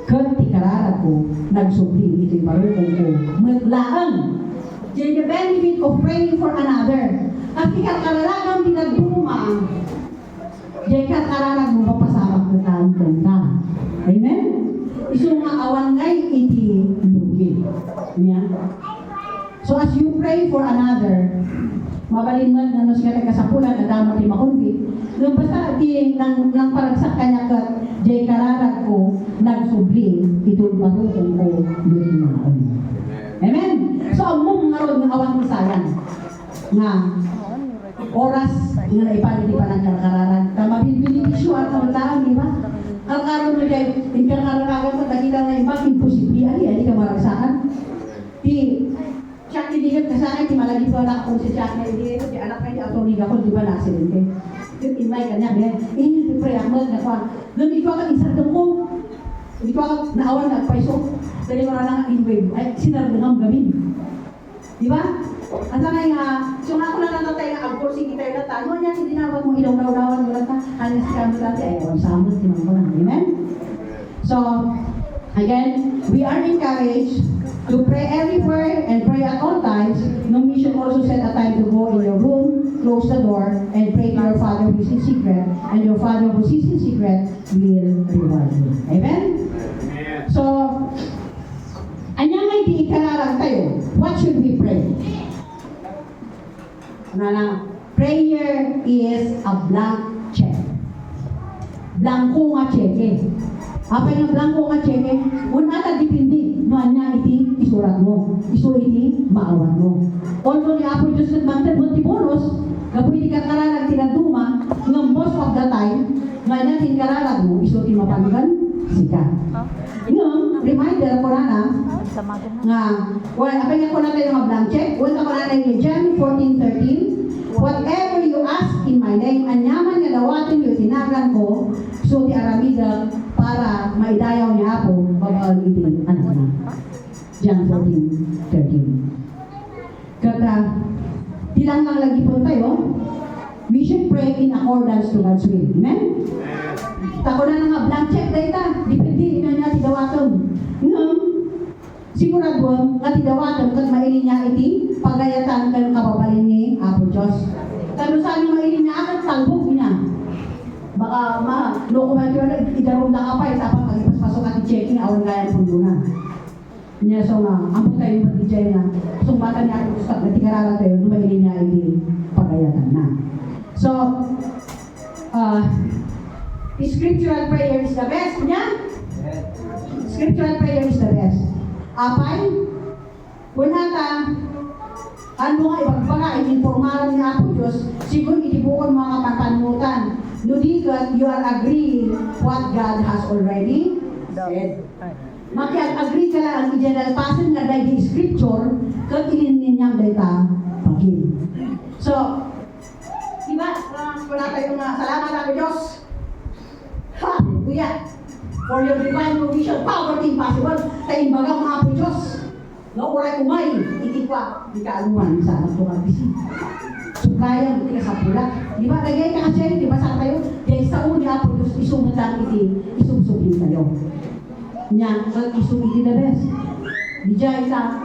[SPEAKER 1] Kat ikarara ko, nagsubli ito'y marupong ko. Maglaan. Diyan the benefit of praying for another. At ikakararagang pinagduma, diyan kakararag mo mapasamak na taon na. Amen? Iso nga awan ngay iti lugi. Yeah? So as you pray for another, mabalin man na siya nagkasapulan at damat di makonfit, nung basta di nang paragsak kanya kat jay kararag ko nagsubli itong marupong ko lumaon. Amen? So among ngaron ng awan mo sayang nga oras nga naipali di pa ng kararag mabibinipisyo at kamantaan, di ba? Kalkaroon mo dyan, yung kararagagan mo, nakita na yung bakit imposible, ay ka maragsakan. Siyak hindi ka sa akin, di malagi po anak kung si Siyak na hindi ito, di anak na hindi ako niga ko, di ba na-accidente? Yung imay ka niya, di pray ako, doon ikaw ka isardong ko, ikaw ka naawan na paiso, dali mo na lang ang wave, ay sinardong ang gawin. Di ba? At nga nga, so nga ako na natatay nga, ang kursi kita yung nata, ano niya, hindi nawag mo, ilaw-lawan mo lang ka, hanyas ka mo dati, ay awan samot, di man ko lang, amen? So, again, we are encouraged to pray everywhere and pray at all times. No, we should also set a time to go in your room, close the door, and pray to your Father who is in secret, and your Father who is in secret will reward you. Amen? So, anya nga di ikararag tayo, what should we pray? Prayer is a blank check. Blanco nga cheque. Apa yung blanco nga cheque? Una ka dipindi, noan niya iti isurat mo. Isu iti maawan mo. Although ni Apo Diyos nagmantad mo tiboros, kapoy di ka kararag tinaduma, ng most of the time, nga niya tinkararag mo, isu ti mapanigan, sika. Ngayon, reminder ko na nga, well, apa yung ko na tayo nga blank check? Well, ako na tayo John 14:13, whatever you ask in my name, anyaman nga dawatin yung tinagan ko, so ti aramida para maidayaw niya ako, babalitin anak na. John 14:13. Kata, tilang lang lagi po tayo, we should pray in accordance to God's will. Amen? Tako na nga blank check data, dipindi na niya tidawaton. Sigurado nga tidawaton kat mailin niya iti pagayatan kayo kababalin ni Apo Diyos. Kano saan yung mailin niya akat talbog niya. Baka ma-document yun, idarong na ka pa, tapang pagipas-pasok at i-checking, awan kaya ang pundo na. Niya so nga, ampun tayo yung pag-i-check na, sumbatan niya ang gusto na tikarala tayo, nung mailin niya iti pagayatan na. So, scriptural prayer is the best, niya? Scriptural prayer is the best. Apay, kunata, ano nga ibagbaga, ininformaran ni Apo Diyos, siguro itibukon mga kapapanutan. Nudigat, you are agreeing what God has already said. Makiag-agree ka lang ang i-general pasan nga dahil di scripture, kag inin ninyang data Him. So, diba, wala tayong salamat ako Diyos. Hallelujah. For your divine provision, poverty impossible. Taing bagang mga po Diyos. No, oray umay, iti pa, di kaaluan sa anak ko magbisi. Sukayan, iti ka sa pula. Di ba, lagay ka kasi, di ba sa tayo? Dahil sa uni ako, Diyos, isumutan iti, isumsupin tayo. Nya, isumiti the best. Di jay sa,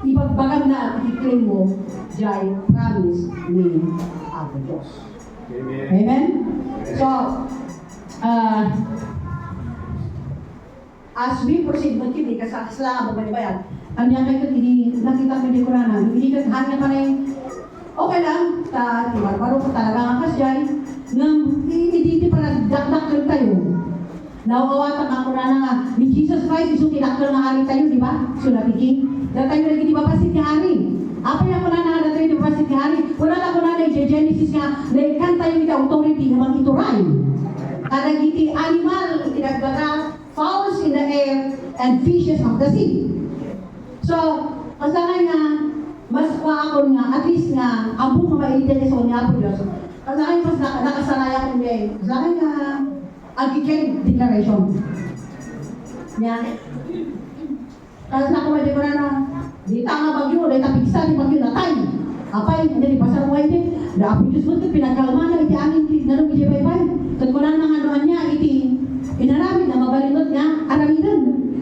[SPEAKER 1] ipagbagam na iti-claim mo, jay, promise ni ako Diyos.
[SPEAKER 2] Amen.
[SPEAKER 1] Amen? So, as we proceed mo kini kasasla mo balibayan ang niya kayo ini nakita ko di ko na hindi ka hanya pa rin okay lang ta diba baro ko talaga ang kasjay ngam hindi para dakdak tayo nawawatan ako na nga ni Jesus Christ isu kinakal nga ari tayo di ba so napiki datay lagi di ba pasit nga ari apa yang ko na datay di ba pasit nga ari wala na ko na Genesis nga lekan tayo ita authority nga mangituray kada giti animal itinagbaga fowls in the air, and fishes of the sea. So, kasangay nga, mas ako nga, at least nga, ang buong maiintereso niya po Diyos. Kasangay mas nakasanaya ko niya kasangay nga, agiging declaration. Niya. Kasi ako hindi ko na di tanga bagyo, di tapigsa, di bagyo na tayo. Apay, hindi pasar mo hindi. Daapo Diyos mo ito, pinagkalma na, iti angin, nanong gijay-bay-bay. Tagkunan ng anuan niya, iti inaramid na mabalinot niya, aramidan.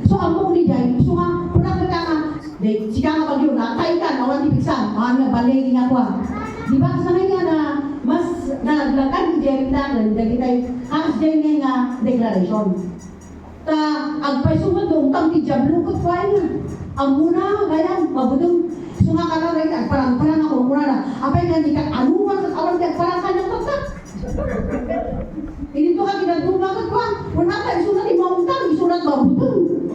[SPEAKER 1] So, ang mong ni Jai, so nga, punang ka nga, sika nga bagyo, nakay ka, nawan tipiksan, nga balegi nga kwa. Di ba, kasangay nga na, mas naglakan ni Jerry Dagan, dahil tayo, hakas Jerry nga declaration. Ta, agpay sumad doon, tam ti Jablo ko kwa na. Ang muna, ganyan, mabudong. So nga ka na rin, parang ako, muna na. Apay nga, di ka, anuman, awan ka, parang kanyang pagkat. Hindi to ka ginagduma ka kwa. Wala ka, isulat imaungtang, isulat mabutong.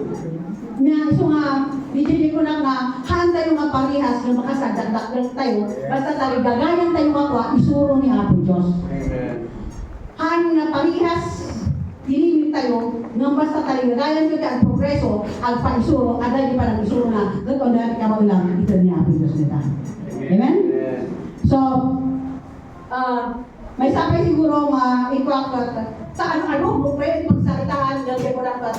[SPEAKER 1] Nga, iso nga, DJ ko na nga, handa yung mga parihas, yung makasadagdak lang tayo, basta tayo gagayan tayo makwa, isuro ni Apo Diyos.
[SPEAKER 2] Amen.
[SPEAKER 1] Handa nga parihas, dilimit tayo, nga basta tayo gagayan ko ang progreso, ang paisuro, ada di parang isuro na, gato na ka maulang, ito ni Apo Diyos nila. Amen? So, may sabay siguro ikwakot sa ano-ano, kung pwede magsalitaan ng dekorakat,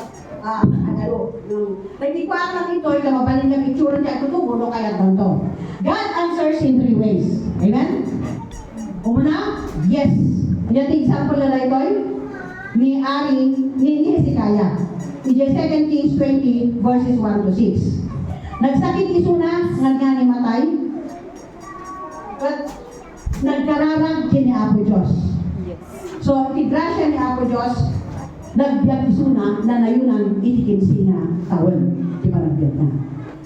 [SPEAKER 1] nag-ikwak lang ito, ikamabalin niya picture niya, ito mulo kaya ganito. God answers in 3 ways. Amen? Umuna, yes. Yan yung example na ito ni Hezekiah. Ni 2 Kings 20 verses 1 to 6. Nagsakit isuna, nga ni matay, but nagkararag kini Apo Diyos. So, igrasya ni Apo Diyos, nagbiyak isuna na nayunan itikinsi na tawon. Di ba nagbiyak na?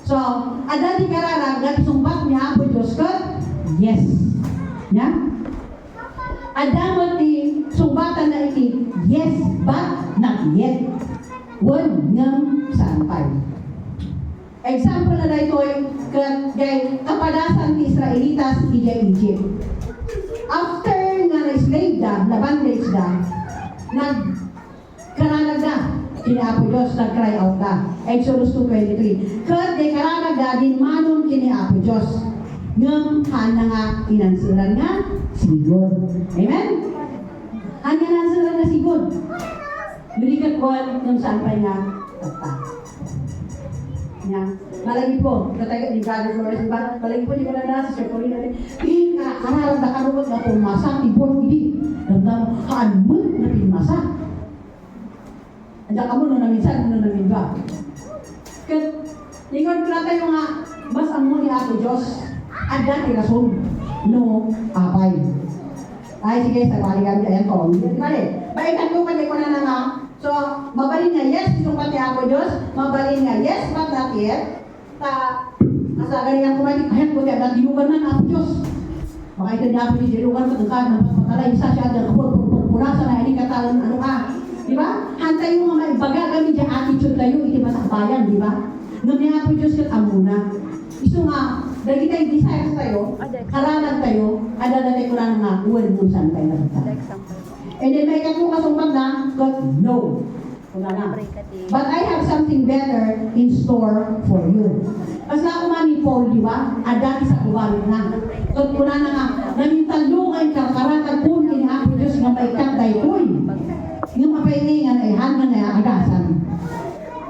[SPEAKER 1] So, ada di kararag, nagsumbat ni Apo Diyos ka, yes. Ya? Ada mo ti sumbatan na iti, yes, but not yet. One ngam sampay. Example na ito ay kapadasan ni Israelitas ijay Egypt. After nga na-slave da, na-bondage da, nagkaranag da, kini Apo Diyos, nag-cry out da. Exodus 2:23. Kat de karanag da, din manon kini Apo Diyos. Ngam hana nga inansuran nga sigod. Amen? Hana nga inansuran nga sigod. Berikat buwan ng saan pa nga tata. Malagi po, katay ni Brother Flores, malagi po di ko na nasa Sir Paulina, kararang na karunod na pumasa, ibon hindi. Nagdang kaanmon na pinmasa. Andiyan ka mo na minsan, na minba. Kat, ingon ko na tayo nga, mas ang mo ni Apo Diyos, ada tirason, no, apay. Ay, sige, sa balikan niya, ayan ko. Baikan ko ko na nga, so, mabalin nga, yes, isungkat ni Apo Diyos, mabalin nga, yes, but not yet. Asagan niya kumain, kahit ko niya, dilugan na Apo Diyos. Makita niya Apo Diyos, dilugan ko tungkan, magpapatala, isa siya, punasan na, hindi katawan, ano ka. Di ba? Hantay mo nga, baga kami dyan, attitude tayo, iti masakbayan, di ba? Nung niya Apo Diyos, kat amuna. Iso nga, dahil tayo desires tayo, karalag tayo, adadalay ko lang nga, uwan kung saan tayo nagtala. And then may katong kasumpat na, God, no. Wala na. But I have something better in store for you. Kasi ako man ni Paul, di ba? Adati sa kuwalit na. At kuna na nga, nangintalungan karkaratan kung kinihapo Diyos nga may katay ko'y. Yung mapainingan ay hanggang na agasan.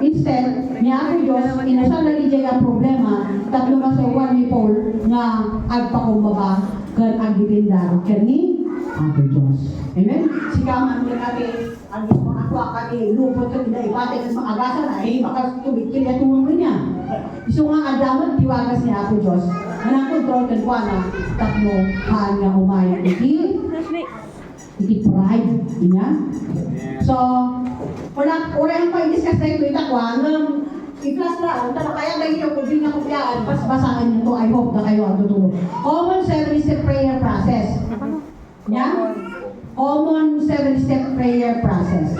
[SPEAKER 1] Instead, niya ako Diyos, inasal na ijay ang problema, tatlo na sa uwan ni Paul nga agpakumbaba kan agdipindar kani ako Diyos. Amen? Sikaman mo natin, ang mga ako kami lupot ka tinda ipate kasi maagasan ay makatubig kaya tuwang mo niya. So nga adaman tiwagas niya ako Diyos. Anang kontrol kan kwa na tatlo haan nga umayan iti pride niya. So, wala ang pa-discuss na ito itakwa ng i-plus na, kaya na iyo kung bilang kumpiyaan, basahan niyo to, I hope na kayo ang tutulong. Common 7-step prayer process. Yeah? Common 7-step prayer process.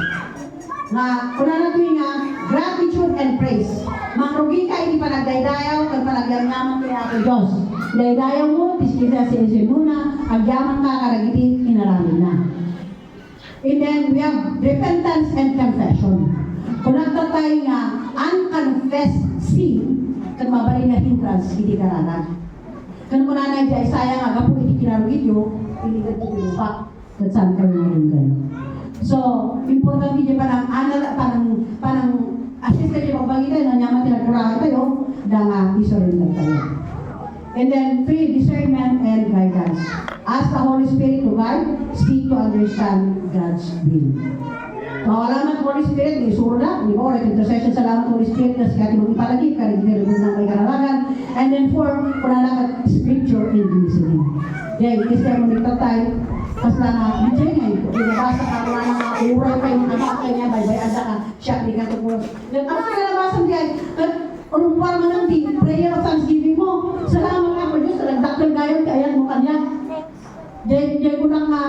[SPEAKER 1] Na, kuna na ito nga, gratitude and praise. Mangrugi ka, hindi pa nagdaydayaw, kag panagyaman kaya ako Diyos. Daydayaw mo, tiskita si Eze muna, agyaman ka, karagiti, inaramin na. And then, we have repentance and confession. Kung nagtatay nga, unconfessed sin, kung mabali nga hindrance, hindi karanan. Kung kunanay di Isaiah nga, gapo iti kinarugit yo, hindi ka titilupak, kung saan kayo nalunggan. So, importante di pa panang assist kayo pagbagitan na nyaman tinagkurahan tayo, na isurrender tayo. And then, 3, discernment and guidance. Ask the Holy Spirit to guide, speak to understand God's will. Alamat Holy Spirit, may surda, di ba? Ulit intercession, salamat Holy Spirit, kasi kati mong ipalagi, karigil na may karalagan. And then 4, panalagat scripture in listening. Yan, kasi mo nagtatay, mas na medyo nga ito. Binabasa ka na mga uray kayo, mga bakay niya, baybayada ka, siya, di ka ito po. Yan, tapos kinalabasan diyan, anong parang ng prayer of thanksgiving mo. Salamat ako Diyos, nagdakil gayon, kayan mo kanya. Diyan ko lang nga,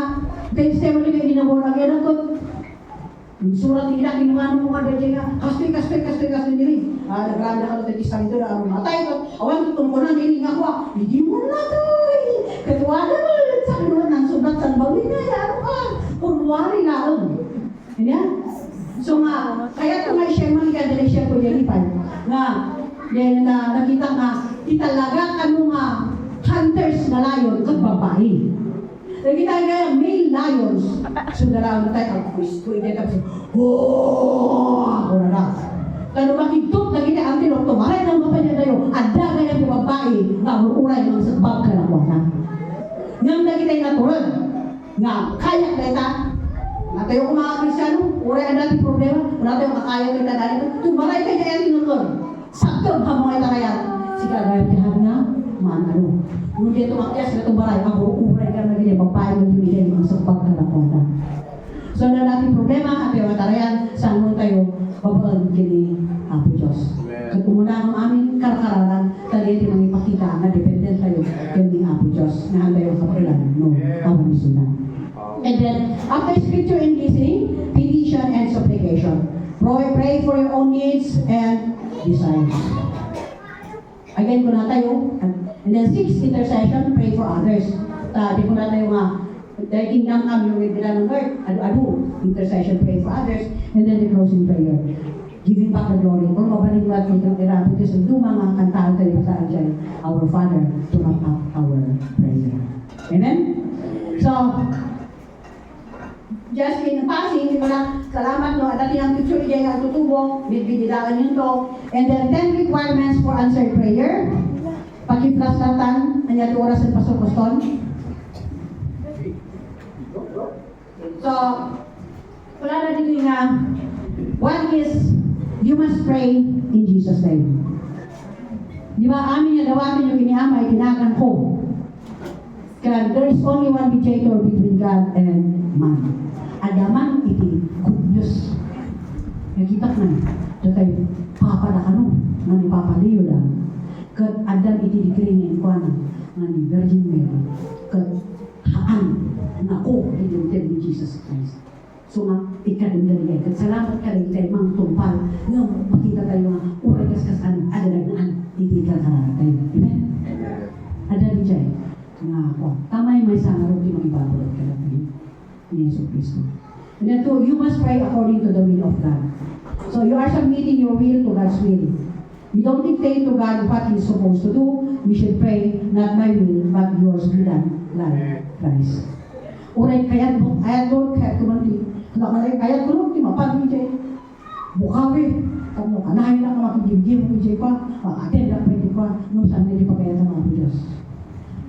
[SPEAKER 1] dahil siya mo nila ginagawa yan ako. Surat nila, kinuha mo mga dyan nga, kastoy nila. Nagranda ka natin kisang ito na matay ko. Awan, tungkulan nila nga ko, hindi mo na to. Katuwa naman, sa kinuha ng subat sa bawin na, ano ka, kunwari na ako. Yan. So nga, kaya ito nga siya man dali siya ko yalipan. Nga, yan na nakita nga, italaga ka nga hunters na layon kag babae. Nakita nga male lions. So naraw na tayo, ang quiz ko, hindi tapos, ako na lang. Kano makigtot na kita ang tinok, tumaray ng mapa niya tayo, adda nga yung babae, nga uray ng sabab ka na wala. Ngam na kita yung natural. Nga, kaya na ita, na tayo kung mga Kristyano, uray ang dati problema, wala tayo makaya ko ita dali, tumaray ka niya yung tinutol. Sakto ka mga ita kaya, sige agad tihan nga, maano. Kung di tumakyas na tumaray, ako uray ka na ganyan, babae ng dumili yung sabab ka na wala. So na natin problema, at yung matarayan, saan mo tayo, babaan kini Apo Diyos. So kung muna ang aming karkaralan, tayo din ang ipakita na dependent tayo kini Apo Diyos, na tayo kapilan, no, awang isunan. And then, after scripture and listening, petition and supplication. Pray for your own needs and desires. Again, kung na tayo, and then 6, intercession, pray for others. Di ko na tayo nga, dahil kingdom come, yung wibila ng Lord, adu-adu, intercession, pray for others, and then the closing prayer. Giving back the glory. Kung mabaling ba ito ng irapot is yung mga kantahan tayo sa dyan, our Father, to wrap up our prayer. Amen? So, just in passing, di ba na, salamat no, at ating ang picture niya ang tutubo, bidbidilaan yun to, and then 10 requirements for answered prayer. Pakiplastatan, anya oras ng pasokoston. So, wala na dito nga, one is, you must pray in Jesus' name. Di ba, amin nga dawatin yung kiniamay, kinakan ko. Kaya there is only one mediator between God and man. Adaman iti good news. Nakita ka na, datay papa na ano, nga ni Papa Leo lang. Kad adam iti declaring ko na, nga ni Virgin Mary. Kad haan, na ko, iti ni Jesus Christ. So nga, ikadandali kayo. Kad salamat ka rin tayo mga tumpal, nga makita tayo nga, uray kaskasan, adalanaan, iti ka tayo. Amen? Adali dyan. Nga ako. Tama yung may sangarap, di mag-ibabalot ka na tayo. Ni Yesu Cristo. And then two, you must pray according to the will of God. So you are submitting your will to God's will. We don't dictate to God what He's supposed to do. We should pray, not my will, but yours be done, like Christ. Uray kayat mo, ayat Lord, kayat kumanti. Ayat ko Lord, timapag mo dyan. Bukawi, kamu kanahin na ka makikibigyan mo dyan pa, attend na pwede pa, nung saan hindi pa kaya sa mga Diyos.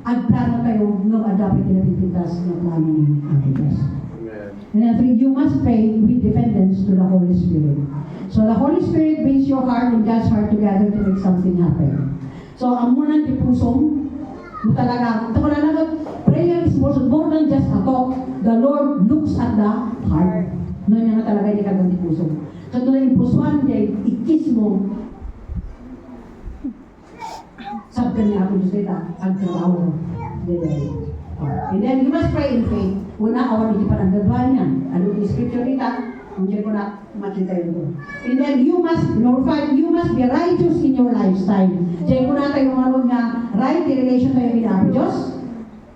[SPEAKER 1] At plano tayo, nung dapat pinapipintas ng plano ng Diyos.
[SPEAKER 2] Amen.
[SPEAKER 1] And then three, you must pray with dependence to the Holy Spirit. So the Holy Spirit brings your heart and God's heart together to make something happen. So ang munang tipusong, mo talaga, ito ko na lang, prayer is more than just a talk. The Lord looks at the heart. No niya na talaga hindi ka ganti puso. So ito na yung pusuan niya, ikis mo. Sabi ka niya ako, Diyos kita, ang trabaho. And then you must pray in faith. Una, awan hindi pa ng gagawin niya. Ano yung scripture kita? Hindi ko na makita yun. And then you must, number 5, you must be righteous in your lifestyle. Diyan ko na tayo marunong nga, right relation tayo with Diyos.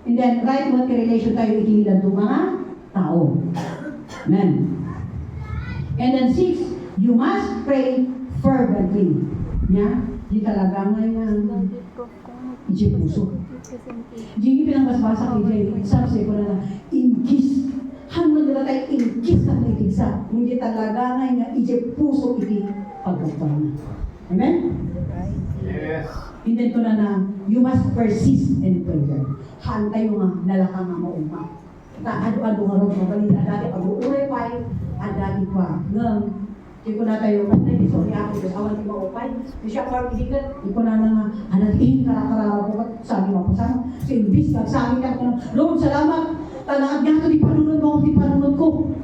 [SPEAKER 1] And then right what relation tayo ikilan ng mga tao. Amen. And then 6, you must pray fervently. Nya, di talaga ngayon iji puso. Di pinangbasbasa kay Jay, sabi ko na ingkis. Hanggang nila tayo ingkis ang naitigsa. Hindi talaga ngayon iji puso iti pagkakpan. Amen?
[SPEAKER 2] Yes.
[SPEAKER 1] Hindi ko na you must persist in prayer. Hantay mo nga, lalakang nga mauma. Ado-ado nga rin mabalita. Dati pag-uuray pa at dati pa. Ngam, di ko na tayo, at na sorry ako, Diyos, awan di maupay. Di siya parang ibigat. Di ko na nga, hanatiin, karakarara ko, sabi mo po sana. So, imbis, nagsabi ka ko na, Lord, salamat. Tanaad niya ito, di panunod ko.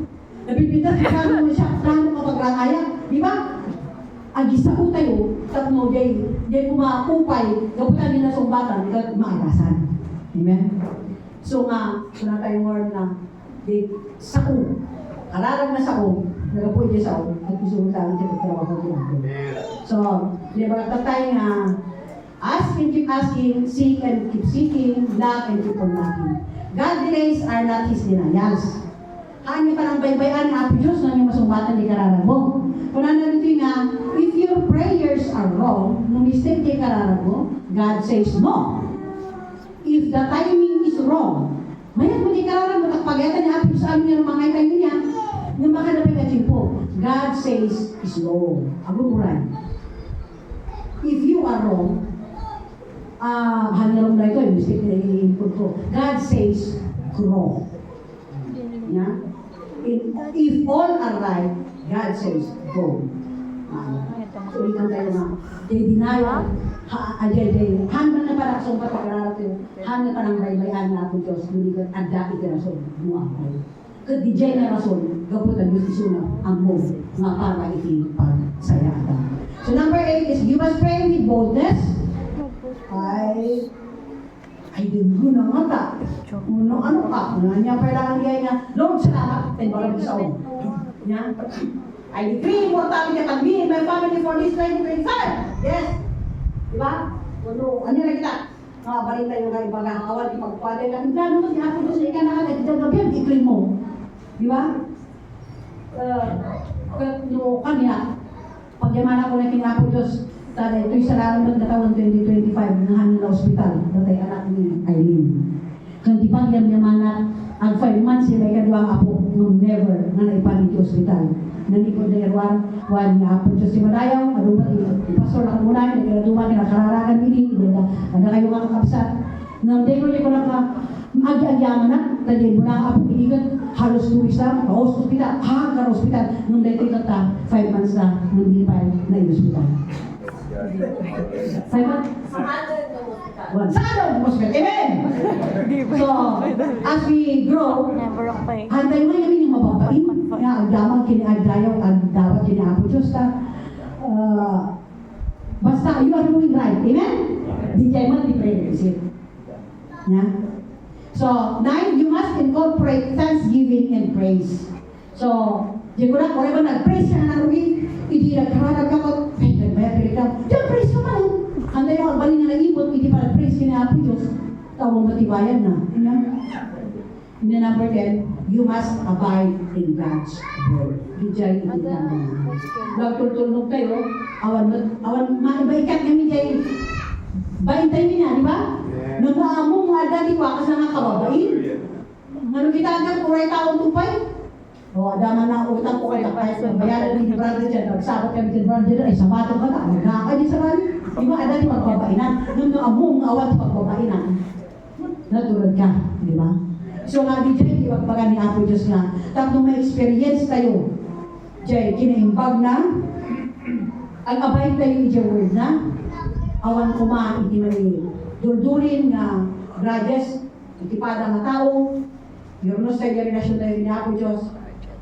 [SPEAKER 1] Nabibitas, kano mo siya, kano mapagrangaya. Di ba? Agisa ko tayo, tatlo, di kumakupay, kaputan nila sa umbatan, maagasan. Amen? So nga, na tayong word na, di, sako, kararag na sako, nagapoy di sako, at isuot lang ito pagtrabaho ko ginagawa. So, di ba, tatay nga, ask and keep asking, seek and keep seeking, knock and keep on knocking. God delays are not His denials. Hanya pa ng baybayan ng Apo Diyos na yung masumbatan di kararag mo. Kung ano nito nga, if your prayers are wrong, nung mistake di kararag mo, God says no. If the timing is wrong, mayan mo di kararag mo, takpagayatan ni Apo Diyos sa amin yung mga timing niya, yung baka napagachin po, God says is wrong. Agururan. If you are wrong, hanggang na ito, yung mistake na i-input ko, God says wrong. Yeah? If all are right, God says go. So, ikan tayo nga. They deny, hanggang na parang sa pagkakarat yun, hanggang parang baybayan na ako Diyos, luligat at dati ka rason, muakay. Kat di dyan na rason, gaputan Diyos isuna ang mo, nga para iti pagsayatan. So, number 8 is, you must pray with boldness. Ay, din ko na mata. Ano ka? Niya kailangan niya, Lord, salamat. Ay, baka sa ako. Niya? I decree immortality upon me and my family for this 2025. Yes. Diba? Ano na kita? Balik tayo nga ibaga. Awal, di pagpaday ka. Hindi, ano si Apo Diyos, ika na ka. Gabi, decree mo. Diba? Kanya, pagyaman ako na kina Apo Diyos, tada ito'y sa lalo ng taon 2025 ng hangin na ospital, natay anak ni Eileen. Kung di pa niya manat, ang 5 months sila ikaduang apo, nung never, na naipanin sa ospital. Nanikod na yarwan, niya apo Diyos si Madayaw, adumat yung pastor na kamunay, nagkaraduman, kinakararangan nini, ada kayo mga kakapsat. Nang deko niya ko lang ka, agi-agyaman na, tadi mo na apo inigat, halos tuwis lang, kaos ospital, hanggang ospital, nung dito kata, 5 months na, nung di pa na yung ospital. Simon? Saan mo hospital? Amen! So, as we grow, hantay mo yung mababain. Nga, ang damang kiniagdayaw, ang dapat kiniapo Diyos ta. Basta, you are doing right. Amen? Di kayo man, di prerequisite. Yeah? So, 9, you must incorporate thanksgiving and praise. So, di ko na, kung ba nag-praise ka na narugi, hindi nagkararag ako, nagbayag ka, diyan, praise ka man. Hantay mo, ang bali na naibot, hindi pa nag-praise ka na Apo Diyos, tawang matibayan na. Amen? And then number 10, you must abide in God's word. Di dyan, hindi na nagtultulnog tayo, awan, maibaikat kami dyan. Baintay niya, di ba? Nung naamong mga dati, wakas na nga kababain. Ano kita hanggang kuray taon tupay? O, adaman na utang ko kayo, kahit bayaran ng brother dyan, nagsabat kami kay brother dyan, ay sabato ka na, nagkaka din sa bali. Di ba, dati pagbabainan, nung naamong awat pagbabainan, natulad ka, di ba? So nga di dyan, ibagbaga ni Apo Diyos nga, tapos may experience tayo, dyan, kinaimbag na, ang abay tayo i word na, awan kumain, iti may duldurin nga grudges, itipada nga tao, yun sa relasyon tayo ni Apo Diyos,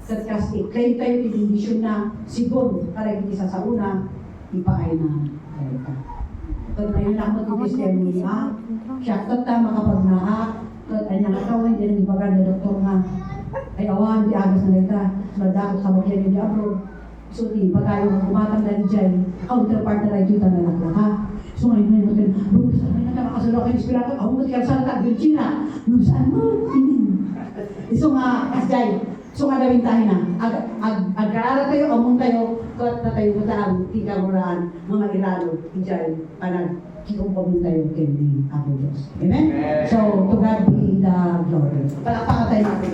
[SPEAKER 1] katkas i-claim tayo, i-division na, sigon, karag iti sa una, ipaay na, kaya ngayon lang mag-testimony ha, siya kata makapagnaak, kat ay nangatawin din ang ibagan na doktor nga, ay awan, di agas na nita, madakot sa magyan yung diabro, so di, pagkayo ng kumatang na ni Jai, counterpart na rin kita na lakla ha, so ngayon ngayon mo tayo, Lord, saan may nakakasulok kayo, inspirato, ako mo tayo salita, Virginia, Lord, saan mo, so nga, as Jai, so nga gawin tayo na, agkarara tayo, among tayo, kat na tayo mataang tikamuraan, mga iralo, ijay, panag, kikumpagin tayo kay ni Apo Diyos. Amen? So, to God be the glory. Palakpakan tayo natin.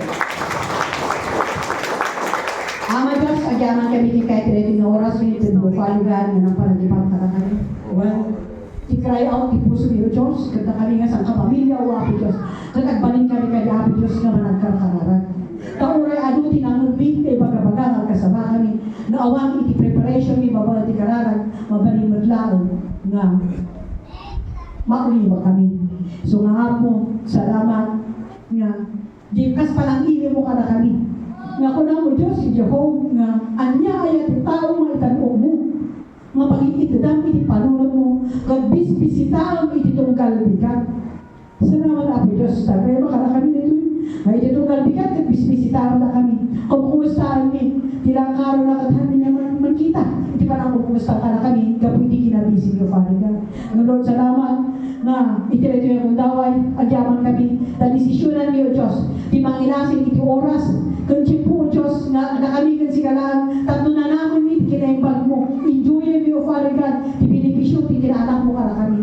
[SPEAKER 1] Ama Diyos, agyaman kami ni kahit rin na oras, pinipinupaligan na ng panagipan kata kami. Well, i-cry out, ipuso niyo Diyos, kata kami nga sa kapamilya o Apo Diyos, katagbalin kami kay Apo Diyos nga managkarkararan. Kauray adutin ang nubing kay bagabagang ang kasama kami na awang iti preparation ni babal ti kararan mabaling maglaon nga mauliwa kami. So nga mo, salamat nga di kas palang ili mo kada kami nga ko na mo Diyos si Jehovah nga anya ayat yung tao nga itanuog mo nga pag-itidang iti panulong mo kag bisbisitaang iti tunggal bigat. Salamat Apo Diyos, pero makala kami nito ay ito kalbigat at bisbisitahan na kami. Kung kumustahan ni, tilang karo na katahan niya magkita. Hindi pa lang kung kumustahan ka na kami, gabi hindi kinabising yung Father God. Ng Lord, salamat na itireto yung daway, agyaman kami, na desisyonan niyo, Diyos, di mangilasin iti oras, kung po, Diyos, na kami kan sigalaan, tatlo na namin ni, kinaimbag mo, enjoy niyo, Father God, di binipisyo, di kinaanak mo ka na kami.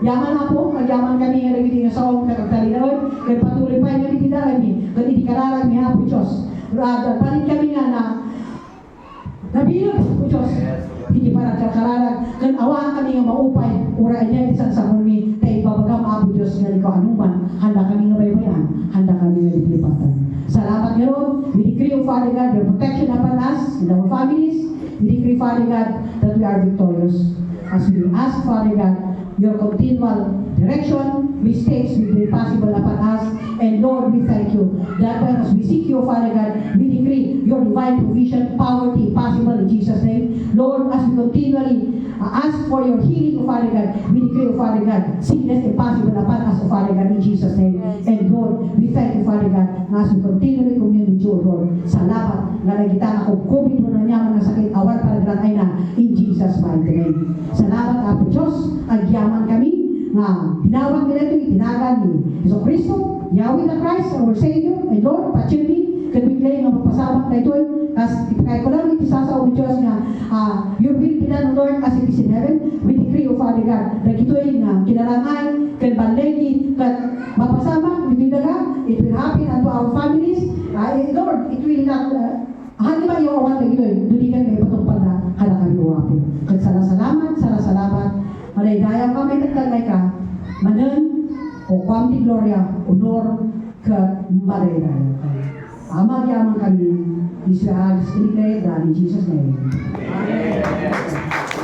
[SPEAKER 1] Yaman ako, magyaman kami nga naging nga sa akong kakagtalinaon, kaya patuloy pa yung naging ni, kaya itikaralan ni Apo Diyos. Palit kami nga na, nabilang po Diyos, hindi pa nagkakaralan, kaya awaan kami nga maupay, urayan niya isang sa kami, kaya ibabagam Apo Diyos nga ikaw anuman, handa kami nga baybayan, handa kami nga liplipatan. Salamat nga ron, we decree, O Father God, your protection upon us and our families, we decree, Father God, that we are victorious. As we ask, Father God, your continual direction, mistakes will be possible upon us, and Lord, we thank you that as we seek you, Father God, we decree your divine provision, poverty possible in Jesus' name. Lord, as we continually ask for your healing, Father God, we decree, Father God, sickness impossible upon us, Father God, in Jesus' name. And Lord, we thank you, Father God, as we continually commune with you, Lord. Salamat na nagitang ako COVID mo na niya mga sakit, awal para ay na, in Jesus' mighty name. Salamat, Apo Diyos, agyaman kami, nga tinawag nila ito, itinagan ni Jesu Cristo, Yahweh the Christ, our Savior, and Lord, pachirmi, kadbigay nga mapasamak na ito, as kaya ko lang itisasaw ng Diyos nga, your will be done, Lord, as it is in heaven. We decree, O Father God, na ito'y nga kinarangay, kanbalegi, kan mapasamak, it will happen unto our families. Lord, it will not, handi ba yung awan na ito'y, duligan may patungpag na kalakang uwapo. Salamat, Malaydayaw kami nagtalay ka, manan, o kwamti gloria, honor, ka malaydayaw ka. Amag-yaman kami, Israel, in Jesus' name. Amen.